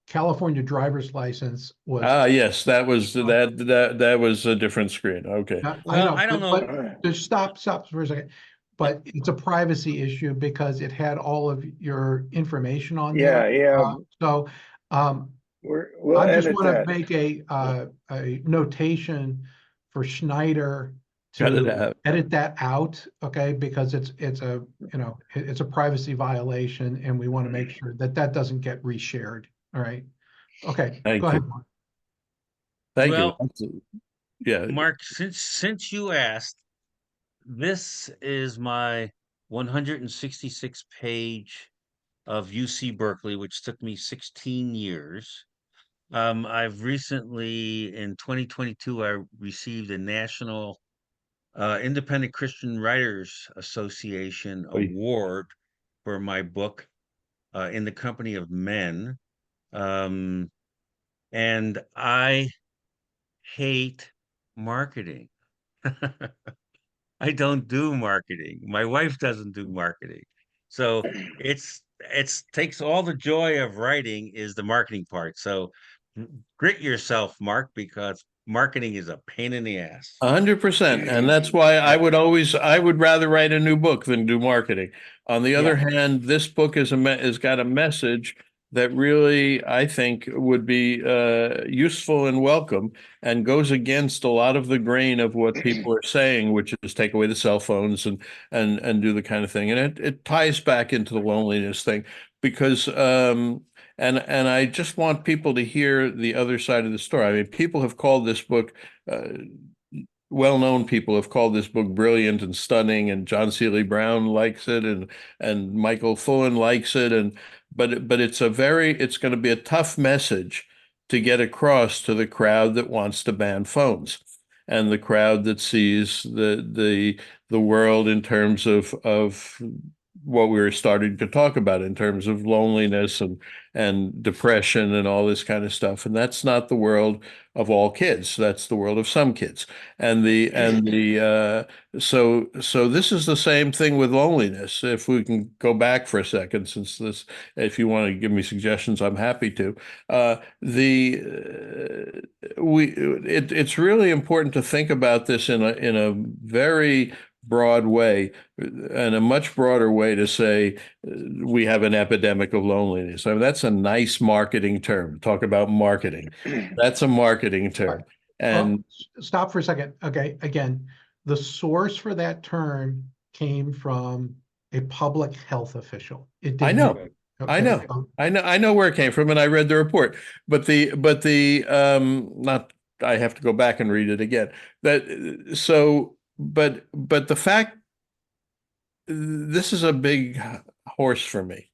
California driver's license was. Yes, that was a different screen. Okay. I Well, know, I don't know. but just stop for a second. But it's a privacy issue because it had all of your information on Yeah, there. yeah. So We'll I just edit want to that. make a notation for Schneider Cut it to out. edit that out, okay? Because it's a, you know, it's a privacy violation, and we want to make sure that that doesn't get reshared. All right. Okay, Thank go ahead, you. Mark. Thank you. Well, Yeah. Mark, since you asked, this is my 166 page of UC Berkeley, which took me 16 years. I've recently, in 2022, I received a National Independent Christian Writers Association Oy. award for my book, In the Company of Men. Um, and I hate marketing. I don't do marketing. My wife doesn't do marketing. So it's takes all the joy of writing is the marketing part. So grit yourself, Mark, because marketing is a pain in the ass. 100%. And that's why Yeah. I would rather write a new book than do marketing. On the other Yeah. hand, this book has got a message that really, I think, would be useful and welcome, and goes against a lot of the grain of what people are saying, which is take away the cell phones and do the kind of thing. And it ties back into the loneliness thing because and I just want people to hear the other side of the story. I mean, people have called this book well-known people have called this book brilliant and stunning, and John Seeley Brown likes it, and Michael Fullen likes it, and but it's going to be a tough message to get across to the crowd that wants to ban phones, and the crowd that sees the world in terms of what we were starting to talk about in terms of loneliness and depression and all this kind of stuff. And that's not the world of all kids. That's the world of some kids. So this is the same thing with loneliness. If we can go back for a second, since this, if you want to give me suggestions, I'm happy to. It's really important to think about this in a very broad way, and a much broader way to say we have an epidemic of loneliness. I mean, that's a nice marketing term. Talk about marketing. That's a marketing term. And Stop for a second. Okay, again, the source for that term came from a public health official. It I didn't. know, I Okay, know, I know where it came from, and I read the report. But the not. I have to go back and read it again. But the fact, this is a big horse for me.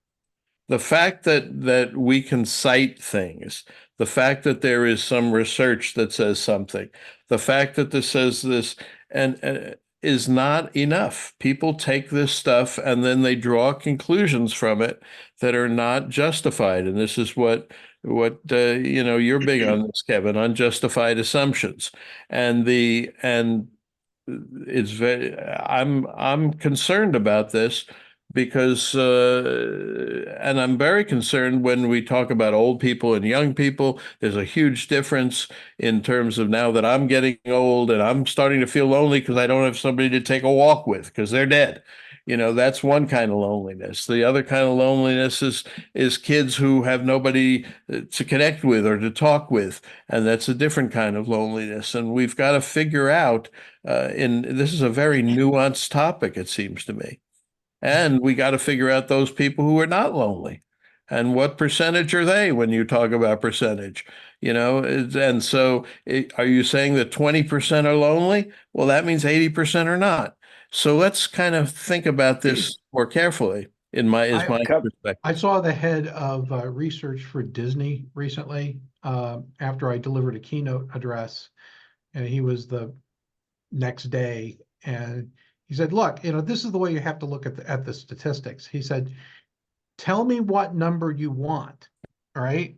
The fact that we can cite things, the fact that there is some research that says something, the fact that this says this, and is not enough. People take this stuff and then they draw conclusions from it that are not justified. And this is what you're big on this, Kevin, unjustified assumptions, and it's very I'm concerned about this because and I'm very concerned when we talk about old people and young people. There's a huge difference in terms of, now that I'm getting old and I'm starting to feel lonely because I don't have somebody to take a walk with because they're dead. That's one kind of loneliness. The other kind of loneliness is kids who have nobody to connect with or to talk with, and that's a different kind of loneliness. And we've got to figure out, this is a very nuanced topic, it seems to me. And we got to figure out those people who are not lonely. And what percentage are they when you talk about percentage? And so are you saying that 20% are lonely? Well, that means 80% are not. So let's kind of think about this more carefully is my perspective. I saw the head of research for Disney recently after I delivered a keynote address, and he was the next day, and he said, "Look, this is the way you have to look at the statistics." He said, "Tell me what number you want, all right?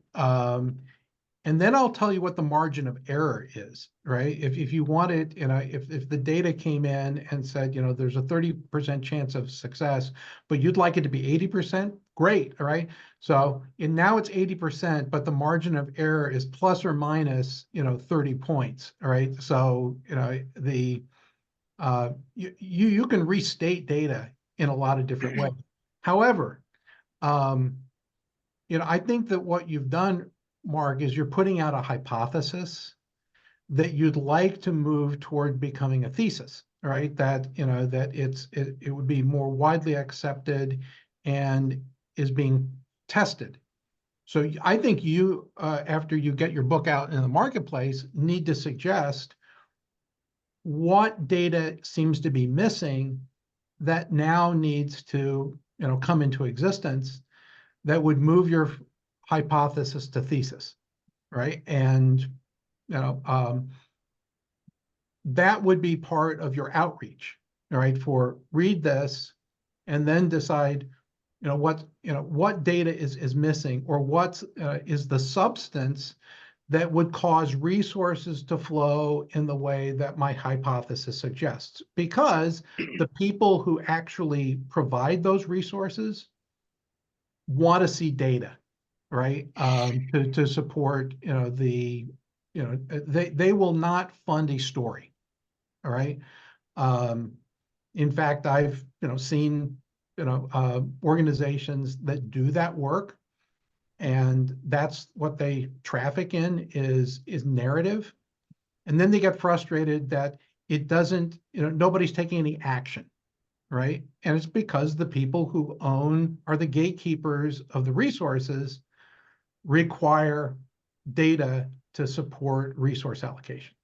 And then I'll tell you what the margin of error is, right? If you want it, if the data came in and said, there's a 30% chance of success, but you'd like it to be 80%, great, all right? So now it's 80%, but the margin of error is plus or minus, 30 points, all right? So, you can restate data in a lot of different ways. However, I think that what you've done, Mark, is you're putting out a hypothesis that you'd like to move toward becoming a thesis, right? That it would be more widely accepted and is being tested. So I think you, after you get your book out in the marketplace, need to suggest what data seems to be missing that now needs to, come into existence that would move your hypothesis to thesis, right? And that would be part of your outreach, all right? For read this, and then decide, what data is missing, or what is the substance that would cause resources to flow in the way that my hypothesis suggests. Because the people who actually provide those resources want to see data, right? To support, they will not fund a story, all right? In fact, I've, seen, organizations that do that work, and that's what they traffic in is narrative. And then they get frustrated that it doesn't, nobody's taking any action, right? And it's because the people who are the gatekeepers of the resources require data to support resource allocation.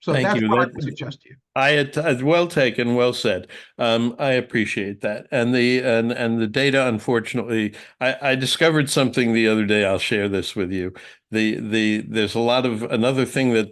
So Thank that's you. what I would suggest to you. Well taken, well said. I appreciate that. And the data, unfortunately, I discovered something the other day. I'll share this with you. There's a lot of another thing that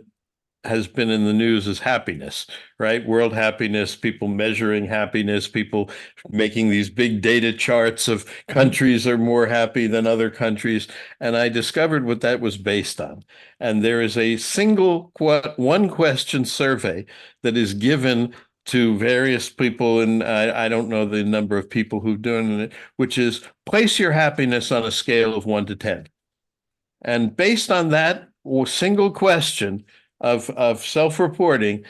has been in the news is happiness, right? World happiness, people measuring happiness, people making these big data charts of countries are more happy than other countries. And I discovered what that was based on. And there is a single one question survey that is given to various people, and I don't know the number of people who've done it, which is place your happiness on a scale of 1 to 10. And based on that single question of self-reporting,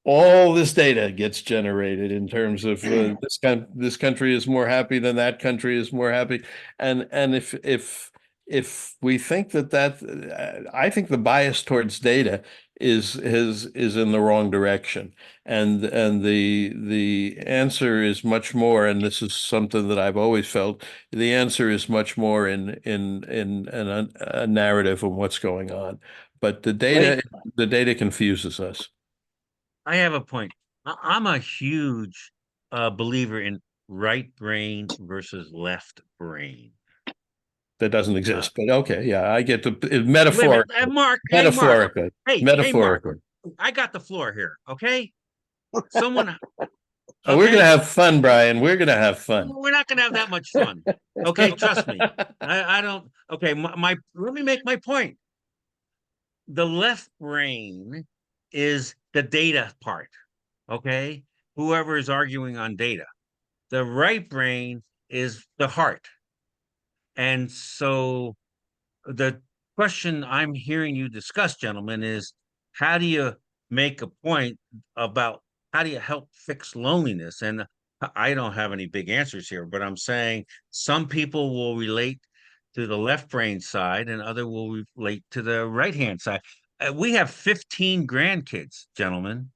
all this data gets generated in terms of this country is more happy than that country is more happy, and if we think that I think the bias towards data is in the wrong direction, and the answer is much more, and this is something that I've always felt, the answer is much more in a narrative of what's going on, but the data confuses us. I have a point. I'm a huge believer in right brain versus left brain. That doesn't exist, but okay, yeah, I get the Mark, metaphorically. Hey, Mark, I got the floor here, okay? Someone, Oh, we're gonna have fun, Brian. We're gonna have fun. We're not gonna have that much fun, okay? Trust me. I don't. Okay, let me make my point. The left brain is the data part, okay? Whoever is arguing on data. The right brain is the heart. And so the question I'm hearing you discuss, gentlemen, is how do you make a point about how do you help fix loneliness? And I don't have any big answers here, but I'm saying some people will relate to the left brain side and other will relate to the right hand side. We have 15 grandkids, gentlemen.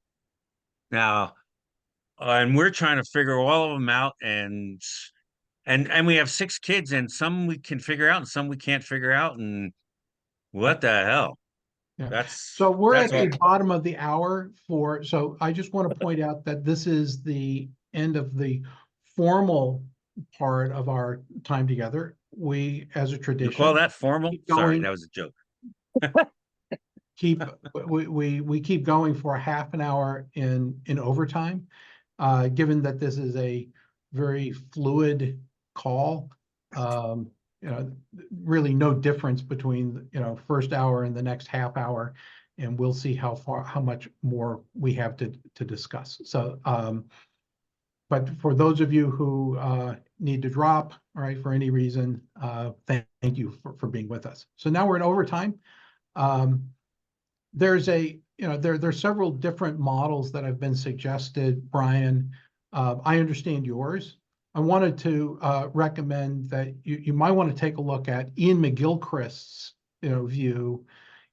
Now, and we're trying to figure all of them out, and we have 6 kids, and some we can figure out and some we can't figure out, and what the hell? Yeah. That's So we're that's at the all. bottom of the hour so I just want to point out that this is the end of the formal part of our time together. We, as a You call tradition, that formal? keep Sorry, going, that was a joke. keep, we keep going for a half an hour in overtime. Given that this is a very fluid call, you know, really no difference between, you know, first hour and the next half hour. And we'll see how much more we have to discuss. So, but for those of you who need to drop, all right, for any reason, thank you for being with us. So now we're in overtime. There's there's several different models that have been suggested, Brian. I understand yours. I wanted to recommend that you might want to take a look at Ian McGilchrist's view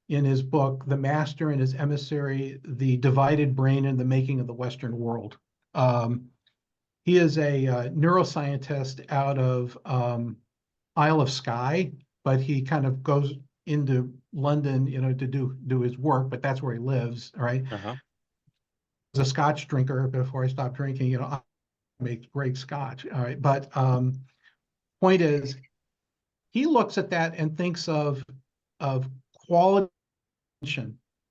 in his book, The Master and His Emissary, The Divided Brain and the Making of the Western World. He is a neuroscientist out of Isle of Skye, but he kind of goes into London, to do his work, but that's where he lives, right? Uh-huh. As a Scotch drinker, before I stopped drinking, I make great Scotch, all right? But point is, he looks at that and thinks of quality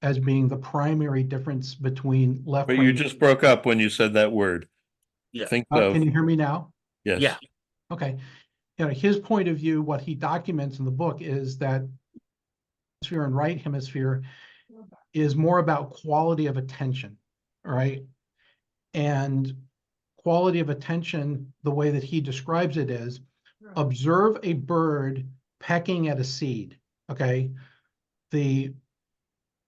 as being the primary difference between left But you brain. just broke up when you said that word. Yeah. Think of, Can you hear me now? yes. Yeah. Okay. His point of view, what he documents in the book is that hemisphere and right hemisphere is more about quality of attention, right? And quality of attention, the way that he describes it is, observe a bird pecking at a seed, okay? The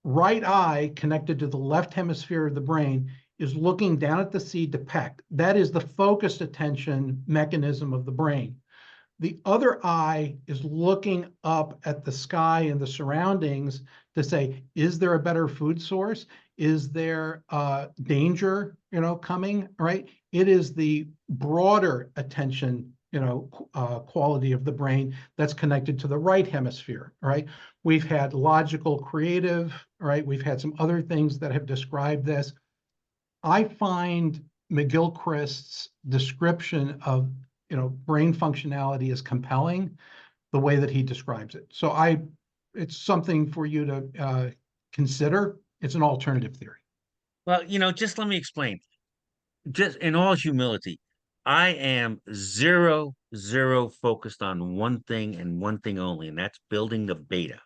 right eye connected to the left hemisphere of the brain is looking down at the seed to peck. That is the focused attention mechanism of the brain. The other eye is looking up at the sky and the surroundings to say, is there a better food source? Is there danger, coming, right? It is the broader attention, quality of the brain that's connected to the right hemisphere, right? We've had logical creative, right? We've had some other things that have described this. I find McGilchrist's description of brain functionality is compelling, the way that he describes it. So it's something for you to consider. It's an alternative theory. Well, just let me explain. Just in all humility, I am zero focused on one thing and one thing only, and that's building the beta.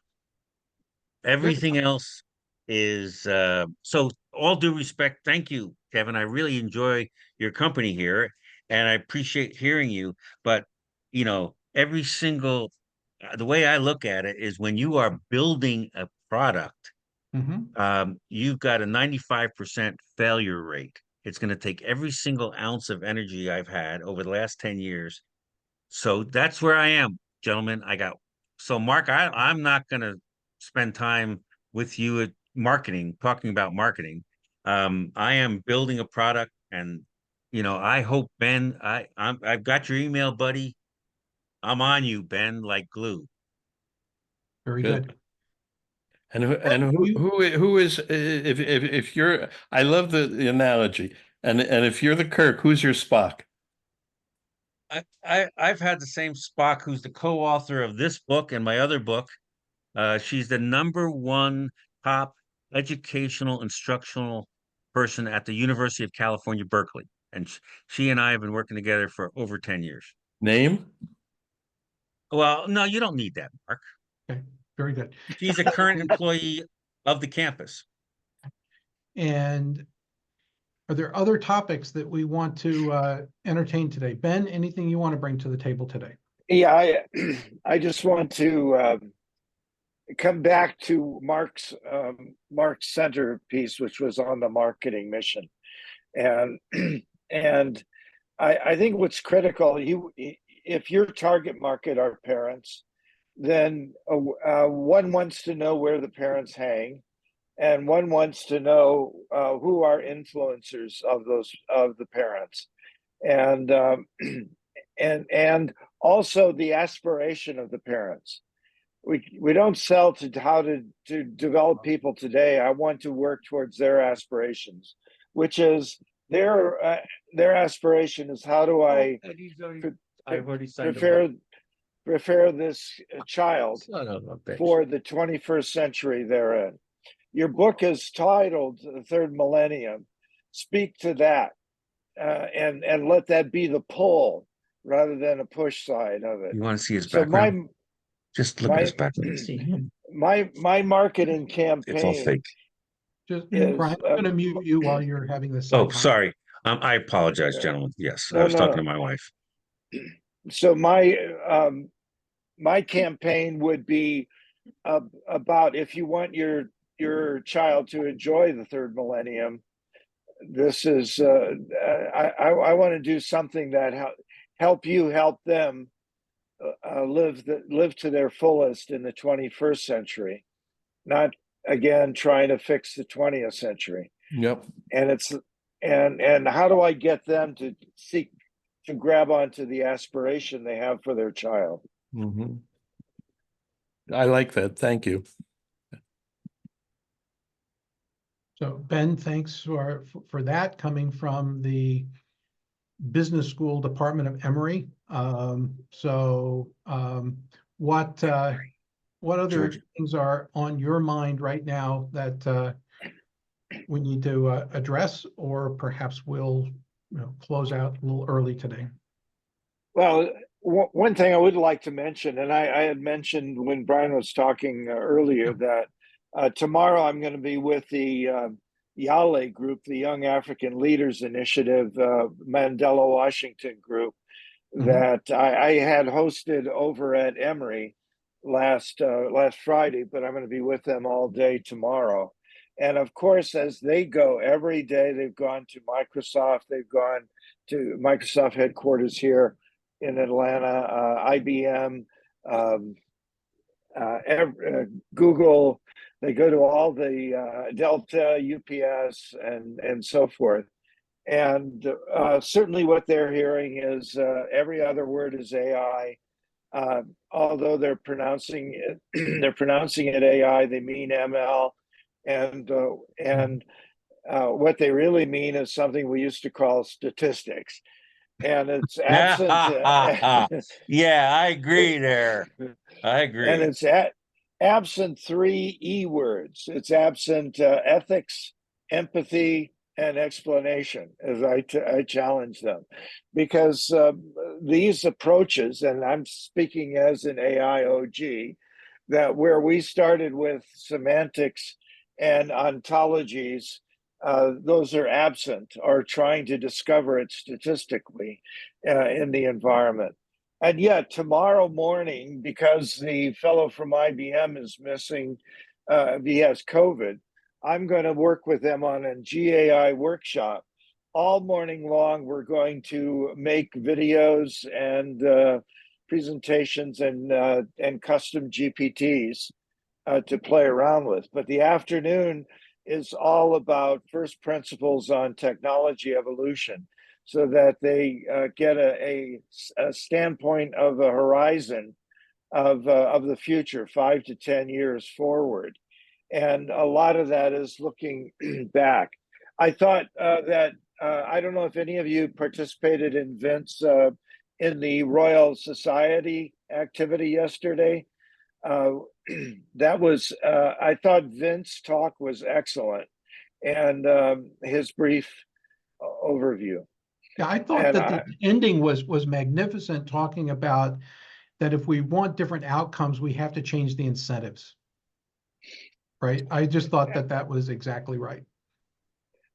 Everything else is so all due respect. Thank you, Kevin. I really enjoy your company here and I appreciate hearing you. But every single the way I look at it is when you are building a product, you've got a 95% failure rate. It's going to take every single ounce of energy I've had over the last 10 years. So that's where I am, gentlemen. So Mark, I'm not going to spend time with you at talking about marketing. I am building a product, and I hope Ben, I've got your email, buddy. I'm on you, Ben, like glue. Very Good. good. And who is if you're, I love the analogy, and if you're the Kirk, who's your Spock? I've had the same Spock, who's the co-author of this book and my other book. She's the #1 top educational instructional person at the University of California, Berkeley. And she and I have been working together for over 10 years. Name? Well, no, you don't need that, Mark. Okay, very good. She's a current employee of the campus. And are there other topics that we want to entertain today? Ben, anything you want to bring to the table today? Yeah, I just want to come back to Mark's centerpiece, which was on the marketing mission, and and I think what's critical, if your target market are parents, then one wants to know where the parents hang, and one wants to know who are influencers of the parents, and and also the aspiration of the parents. We don't sell to how to develop people today. I want to work towards their aspirations, which is their aspiration is how do I I've already signed prepare this child Son of a bitch. for the 21st century they're in. Your book is titled The Third Millennium. Speak to that, and let that be the pull rather than a push side of it. You want to see his So background? Just look at my his background. See him. my marketing It's all campaign fake. Just, is Brian, I'm gonna mute you while you're having this. Oh, sorry. I apologize, gentlemen. Yes, I no was talking no. to my wife. So my campaign would be about if you want your child to enjoy the third millennium, this is I want to do something that help them live to their fullest in the 21st century, not again trying to fix the 20th century. Yep. And it's and how do I get them to seek to grab onto the aspiration they have for their child? Mhm. I like that. Thank you. So Ben, thanks for that coming from the Business School Department of Emory. What other George. things are on your mind right now that we need to address, or perhaps we'll close out a little early today? Well, one thing I would like to mention, and I had mentioned when Brian was talking earlier, that tomorrow I'm going to be with the YALE group, the Young African Leaders Initiative, Mandela Washington group, that I had hosted over at Emory last Friday, but I'm going to be with them all day tomorrow. And of course, as they go every day, they've gone to Microsoft, they've gone to Microsoft headquarters here in Atlanta, IBM, Google. They go to all the Delta, UPS, and so forth. And certainly, what they're hearing is every other word is AI. Although they're pronouncing it AI, they mean ML, and what they really mean is something we used to call statistics. And it's absent. Yeah, I agree there. I agree. And it's absent 3 E words. It's absent ethics, empathy, and explanation, as I challenge them, because these approaches, and I'm speaking as an AIOG, that where we started with semantics and ontologies, those are absent or trying to discover it statistically in the environment. And yet tomorrow morning, because the fellow from IBM is missing, he has COVID, I'm going to work with them on a GAI workshop. All morning long, we're going to make videos and presentations and custom GPTs to play around with. But the afternoon is all about first principles on technology evolution, so that they get a standpoint of a horizon of the future, 5 to 10 years forward. And a lot of that is looking back. I thought that, I don't know if any of you participated in Vince in the Royal Society activity yesterday. That was, I thought Vince's talk was excellent, and his brief overview. Yeah, I thought that the ending was magnificent, talking about that if we want different outcomes, we have to change the incentives. Right? I just thought that was exactly right.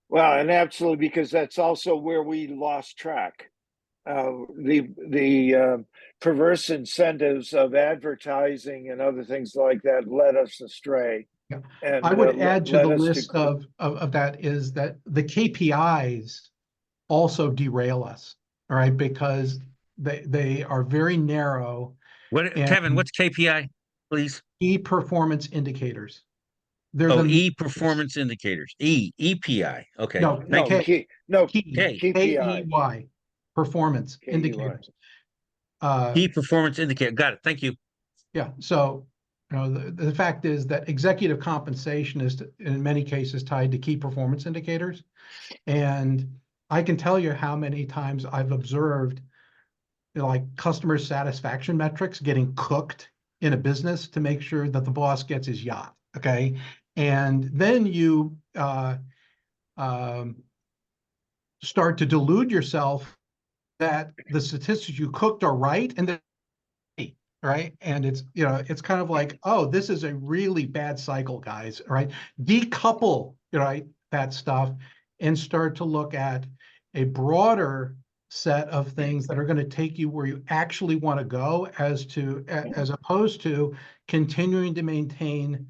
Well, and absolutely, because that's also where we lost track. The perverse incentives of advertising and other things like that led us astray. Yeah. And I would add to the list of that is that the KPIs also derail us, all right, because they are very narrow Kevin, and what's KPI, please? key performance indicators. They're Oh, the E performance indicators. EPI. Okay. no Thank No, you. key K. KPI, KEY performance KEY. indicators. Key performance indicator. Got it. Thank you. Yeah, so the fact is that executive compensation is in many cases tied to key performance indicators. And I can tell you how many times I've observed like customer satisfaction metrics getting cooked in a business to make sure that the boss gets his yacht. Okay. And then you start to delude yourself that the statistics you cooked are right and right? And it's, it's kind of like, oh, this is a really bad cycle, guys, right? Decouple, right, that stuff and start to look at a broader set of things that are going to take you where you actually want to go as opposed to continuing to maintain,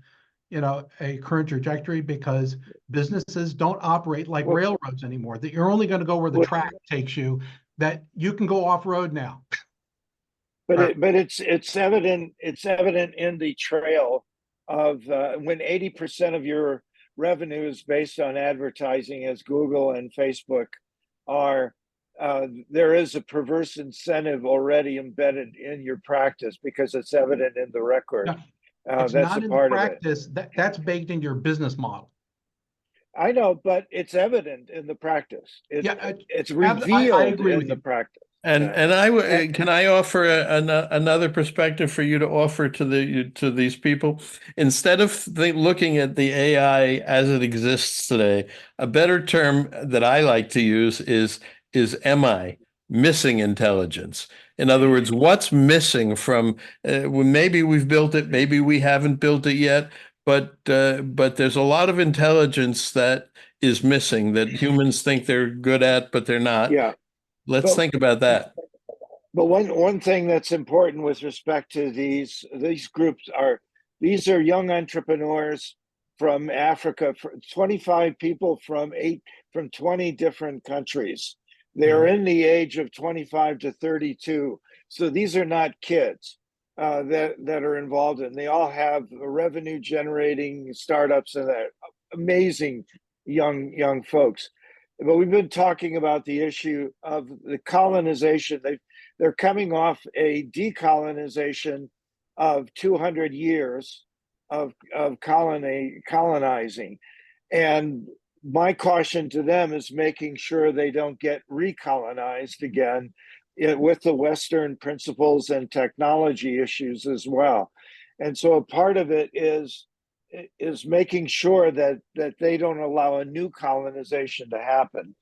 a current trajectory because businesses don't operate like Well, railroads anymore, that you're only going to go where the well, track takes you, that you can go off road now. but it's evident in the trail of when 80% of your revenue is based on advertising, as Google and Facebook are. There is a perverse incentive already embedded in your practice because it's evident in the record. It's That's a not in the part of it. practice. That's baked into your business model. I know, but it's evident in the practice. It's I revealed agree in with the you. practice. And can I offer another perspective for you to offer to these people instead of looking at the AI as it exists today? A better term that I like to use is MI, missing intelligence. In other words, what's missing from maybe we've built it, maybe we haven't built it yet, but there's a lot of intelligence that is missing that humans think they're good at, but they're not. Yeah, Let's but think about that. but one thing that's important with respect to these groups are these are young entrepreneurs from Africa, 25 people from 20 different countries. They're in the age of 25 to 32. So these are not kids that are involved in. They all have revenue generating startups and amazing young folks. But we've been talking about the issue of the colonization. They're coming off a decolonization of 200 years of colonizing. And my caution to them is making sure they don't get recolonized again with the Western principles and technology issues as well. And so a part of it is making sure that they don't allow a new colonization to happen,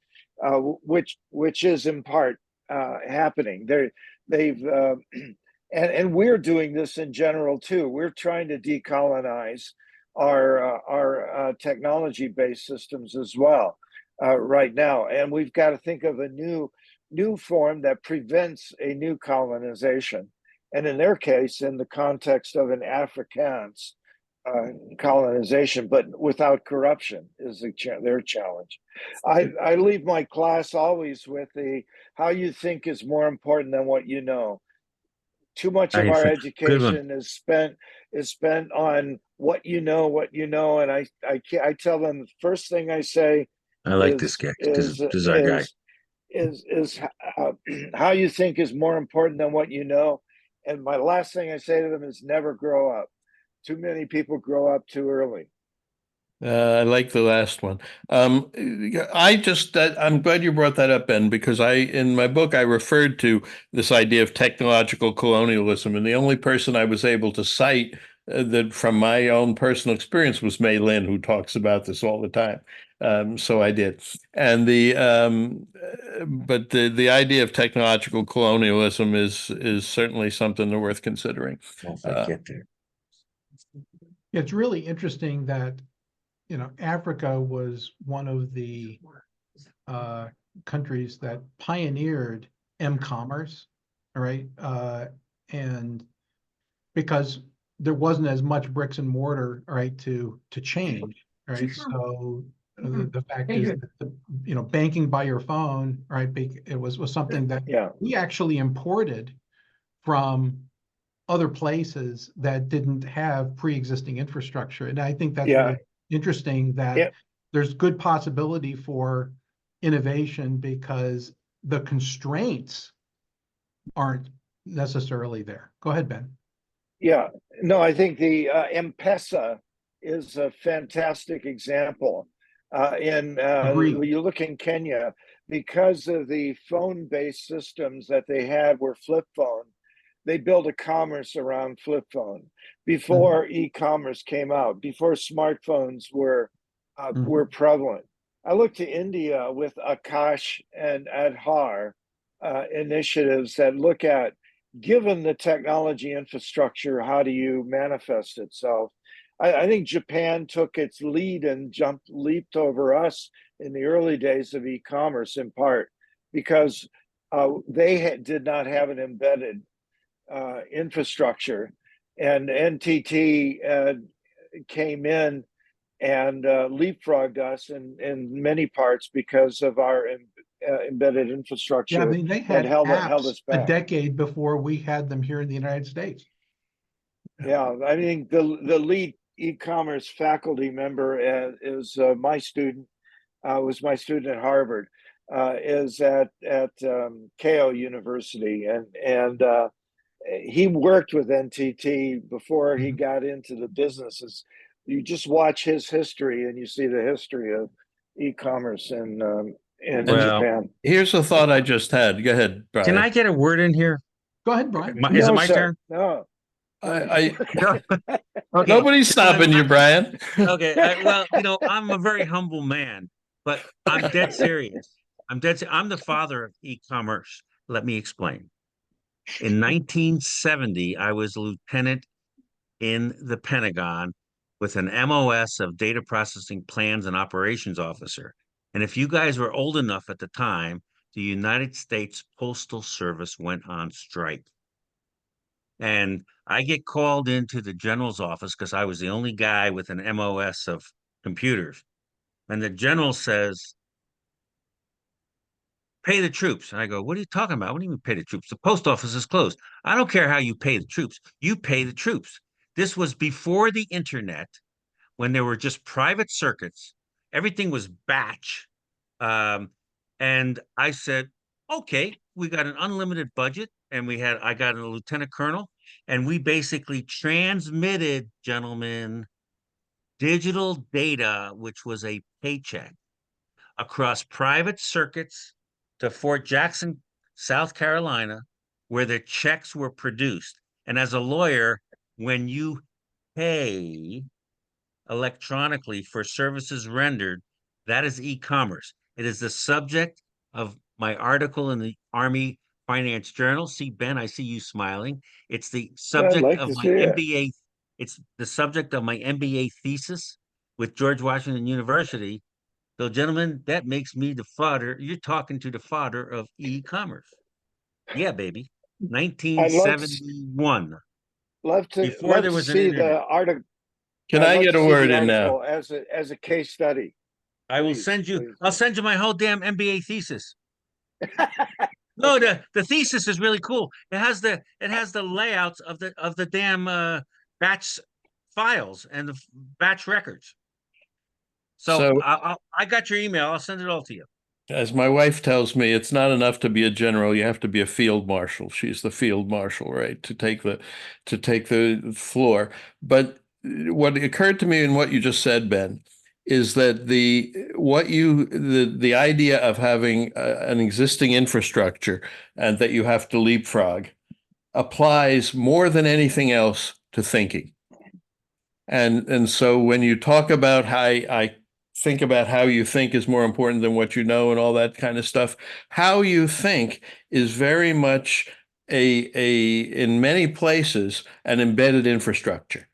which is in part happening. They've and we're doing this in general too. We're trying to decolonize our technology-based systems as well right now, and we've got to think of a new form that prevents a new colonization. And in their case, in the context of an Afrikaans colonization, but without corruption is their challenge. I leave my class always with how you think is more important than what you know. Too much of our Good one. education is spent on what you know, and I tell them the first thing I say I like this guy. This is our guy. is how you think is more important than what you know. And my last thing I say to them is never grow up. Too many people grow up too early. I like the last one. I'm glad you brought that up, Ben, because in my book, I referred to this idea of technological colonialism, and the only person I was able to cite that from my own personal experience was Mei Lin, who talks about this all the time. So I did. And but the idea of technological colonialism is certainly something that's worth considering. Once I get there. It's really interesting that, Africa was one of the countries that pioneered m-commerce, all right? And because there wasn't as much bricks and mortar, all right, to change, right? So The fact is that banking by your phone, right? It was something that Yeah. we actually imported from other places that didn't have pre-existing infrastructure. And I think that's Yeah. really interesting that Yeah. there's good possibility for innovation because the constraints aren't necessarily there. Go ahead, Ben. Yeah, no, I think the M-Pesa is a fantastic example. Agreed. You look in Kenya, because of the phone-based systems that they had were flip phone, they built a commerce around flip phone before e-commerce came out, before smartphones were prevalent. I look to India with Akash and Aadhaar initiatives that look at, given the technology infrastructure, how do you manifest itself? I think Japan took its lead and leaped over us in the early days of e-commerce, in part because they did not have an embedded infrastructure, and NTT came in and leapfrogged us in many parts because of our embedded infrastructure. Yeah, I mean, they that had held apps us a back. decade before we had them here in the United States. Yeah, I mean, the lead e-commerce faculty member is my student, was my student at Harvard, is at Keio University, and he worked with NTT before he got into the businesses. You just watch his history, and you see the history of e-commerce in Well, Japan. Here's a thought I just had. Go ahead, can I Brian. get a word in here? Go ahead, Brian. Is it No, my sir. turn? No. I Okay. nobody's stopping you, Brian. Okay. Well, I'm a very humble man, but I'm dead serious. I'm the father of e-commerce. Let me explain. In 1970, I was a lieutenant in the Pentagon with an MOS of data processing plans and operations officer. And if you guys were old enough at the time, the United States Postal Service went on strike. And I get called into the general's office because I was the only guy with an MOS of computers. And the general says, pay the troops. And I go, what are you talking about? What do you mean pay the troops? The post office is closed. I don't care how you pay the troops. You pay the troops. This was before the internet, when there were just private circuits. Everything was batch. Um, and I said, okay, we got an unlimited budget, and I got a lieutenant colonel, and we basically transmitted, gentlemen, digital data, which was a paycheck, across private circuits to Fort Jackson, South Carolina, where the checks were produced. And as a lawyer, when you pay electronically for services rendered, that is e-commerce. It is the subject of my article in the Army Finance Journal. See, Ben, I see you smiling. It's the I'd subject like of to my see it. MBA. It's the subject of my MBA thesis with George Washington University. So, gentlemen, that makes me the fodder. You're talking to the fodder of e-commerce. Yeah, baby. I'd 1971, before love there to was an see internet. the article. Can I'd I love get to a see word the in now? article as a case study. I will Please, send you. please. I'll send you my whole damn MBA thesis. No, the thesis is really cool. It has the layouts of the damn batch files and the batch records. So So, I got your email. I'll send it all to you. as my wife tells me, it's not enough to be a general. You have to be a field marshal. She's the field marshal, right? To take the floor. But what occurred to me in what you just said, Ben, is that the idea of having an existing infrastructure and that you have to leapfrog applies more than anything else to thinking. And so when you talk about how I think about how you think is more important than what you know and all that kind of stuff, how you think is very much in many places an embedded infrastructure.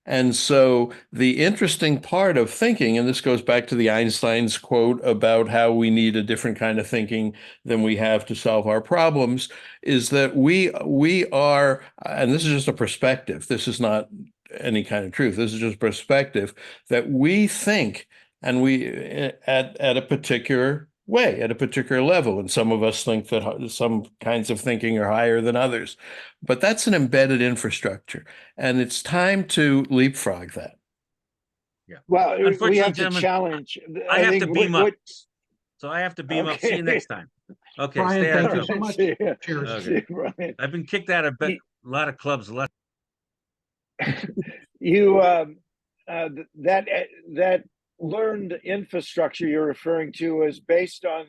And so the interesting part of thinking, and this goes back to the Einstein's quote about how we need a different kind of thinking than we have to solve our problems, is that we are, and this is just a perspective, this is not any kind of truth, this is just perspective, that we think and we at a particular way, at a particular level. And some of us think that some kinds of thinking are higher than others, but that's an embedded infrastructure, and it's time to leapfrog that. Yeah. Well, we Unfortunately, have to gentlemen, challenge. I I have to think beam up. what So I have to beam up. See you okay. next time. Okay, Brian, stay out of thank you trouble. so much. See ya. Cheers. Okay. See you, Brian. I've been kicked out of a lot of clubs. You that learned infrastructure you're referring to is based on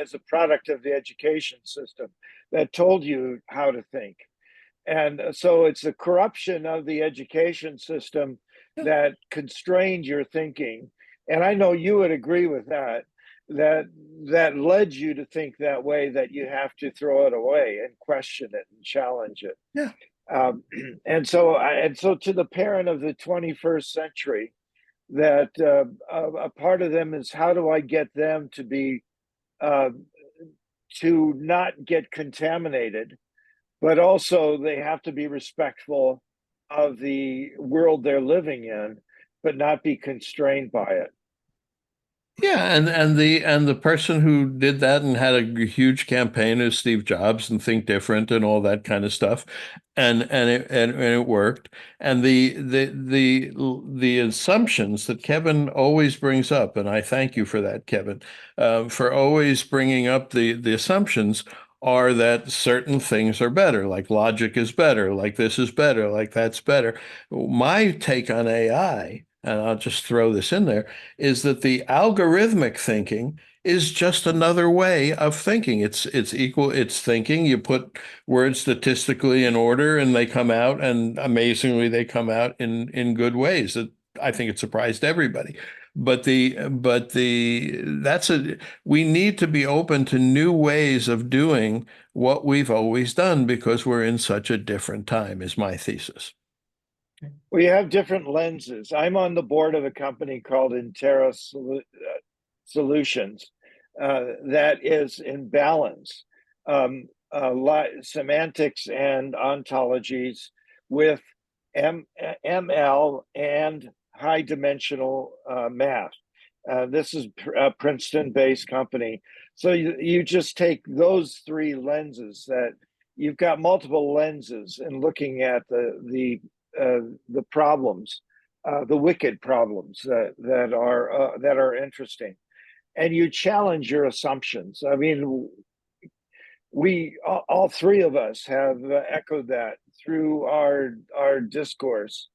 as a product of the education system that told you how to think. And so it's the corruption of the education system that constrained your thinking. And I know you would agree with that, that led you to think that way, that you have to throw it away and question it and challenge it. Yeah. And so to the parent of the 21st century, that a part of them is, how do I get them to be to not get contaminated, but also they have to be respectful of the world they're living in, but not be constrained by it. Yeah, and the person who did that and had a huge campaign is Steve Jobs, and Think Different and all that kind of stuff, and it worked. And the assumptions that Kevin always brings up, and I thank you for that, Kevin, for always bringing up the assumptions, are that certain things are better, like logic is better, like this is better, like that's better. My take on AI, and I'll just throw this in there, is that the algorithmic thinking is just another way of thinking. It's thinking. You put words statistically in order and they come out, and amazingly they come out in good ways that I think it surprised everybody. We need to be open to new ways of doing what we've always done, because we're in such a different time, is my thesis. We have different lenses. I'm on the board of a company called Intera Solutions that is in balance, semantics and ontologies with ML and high dimensional math. This is a Princeton-based company. So you just take those three lenses, that you've got multiple lenses in looking at the problems, the wicked problems that are interesting, and you challenge your assumptions. I mean, we all three of us have echoed that through our discourse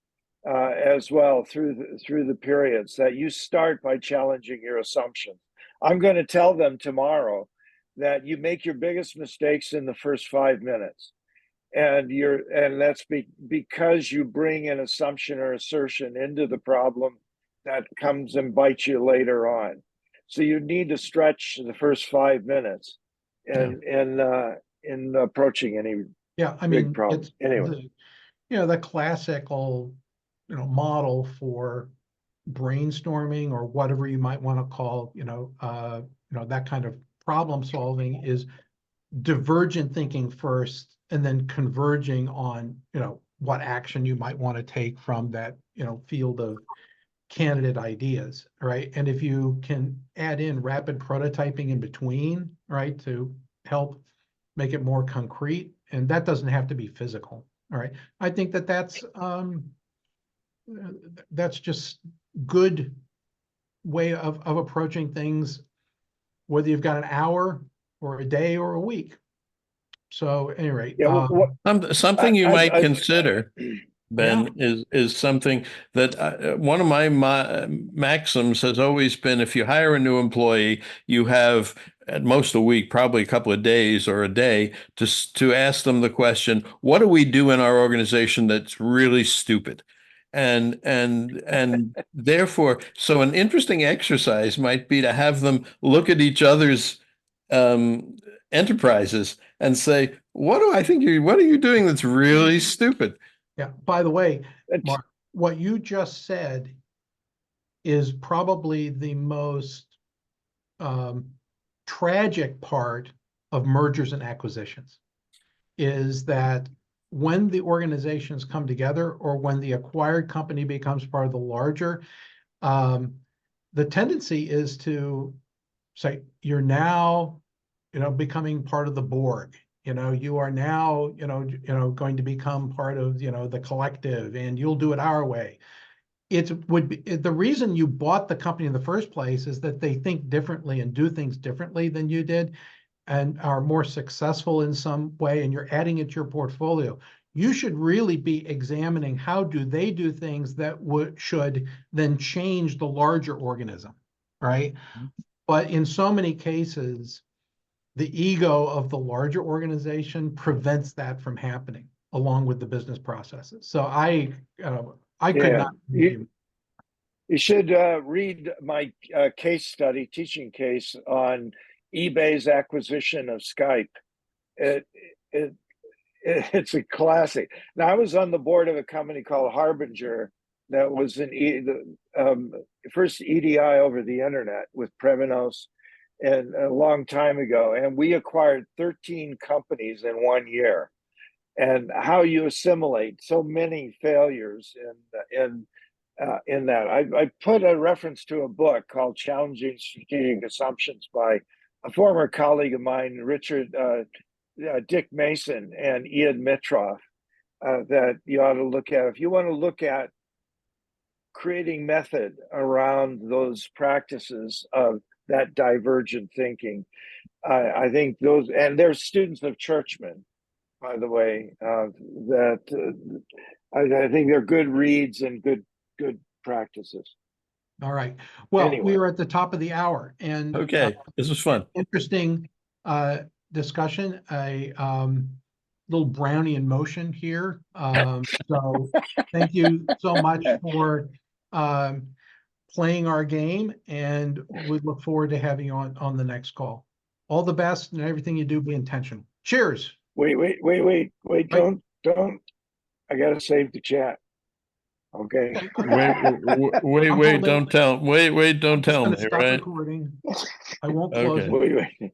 as well, through the periods, that you start by challenging your assumptions. I'm going to tell them tomorrow that you make your biggest mistakes in the first 5 minutes. And that's because you bring an assumption or assertion into the problem that comes and bites you later on. So you need to stretch the first 5 minutes in approaching any big problem. It's anyway. the classical model for brainstorming, or whatever you might want to call that kind of problem solving, is divergent thinking first, and then converging on what action you might want to take from that field of candidate ideas, right? And if you can add in rapid prototyping in between, right, to help make it more concrete, and that doesn't have to be physical, all right? I think that's just good way of approaching things, whether you've got an hour or a day or a week. So, at any rate, something you might consider, Ben, is something that one of my maxims has always been: if you hire a new employee, you have at most a week, probably a couple of days or a day, to ask them the question, what do we do in our organization that's really stupid? And therefore, so an interesting exercise might be to have them look at each other's enterprises and say, what are you doing that's really stupid? Yeah. By the way, Mark, what you just said is probably the most tragic part of mergers and acquisitions, is that when the organizations come together, or when the acquired company becomes part of the larger, the tendency is to say, you're now, becoming part of the Borg. You are now, going to become part of, the collective, and you'll do it our way. The reason you bought the company in the first place is that they think differently and do things differently than you did, and are more successful in some way, and you're adding it to your portfolio. You should really be examining how do they do things that should then change the larger organism, right? But in so many cases, the ego of the larger organization prevents that from happening, along with the business processes. So I could Yeah. not agree You should read my case study, teaching case on eBay's acquisition of Skype. It's a classic. Now, I was on the board of a company called Harbinger that was the first EDI over the internet with Previnos, and a long time ago. And we acquired 13 companies in 1 year. And how you assimilate so many failures in that. I put a reference to a book called Challenging Strategic Assumptions by a former colleague of mine, Dick Mason and Ian Mitroff, that you ought to look at. If you want to look at creating method around those practices of that divergent thinking, I think those, and they're students of Churchman, by the way, that I think they're good reads and good practices. All right. Well, Anyway. we are at the top of the hour, and Okay, this was fun. interesting discussion. A little brownie in motion here. So thank you so much for playing our game, and we look forward to having you on the next call. All the best, and everything you do, be intentional. Cheers. Wait, don't. I gotta save the chat. Okay. Wait, don't tell me, I'm just right? gonna stop recording. I won't close Okay. it. Wait.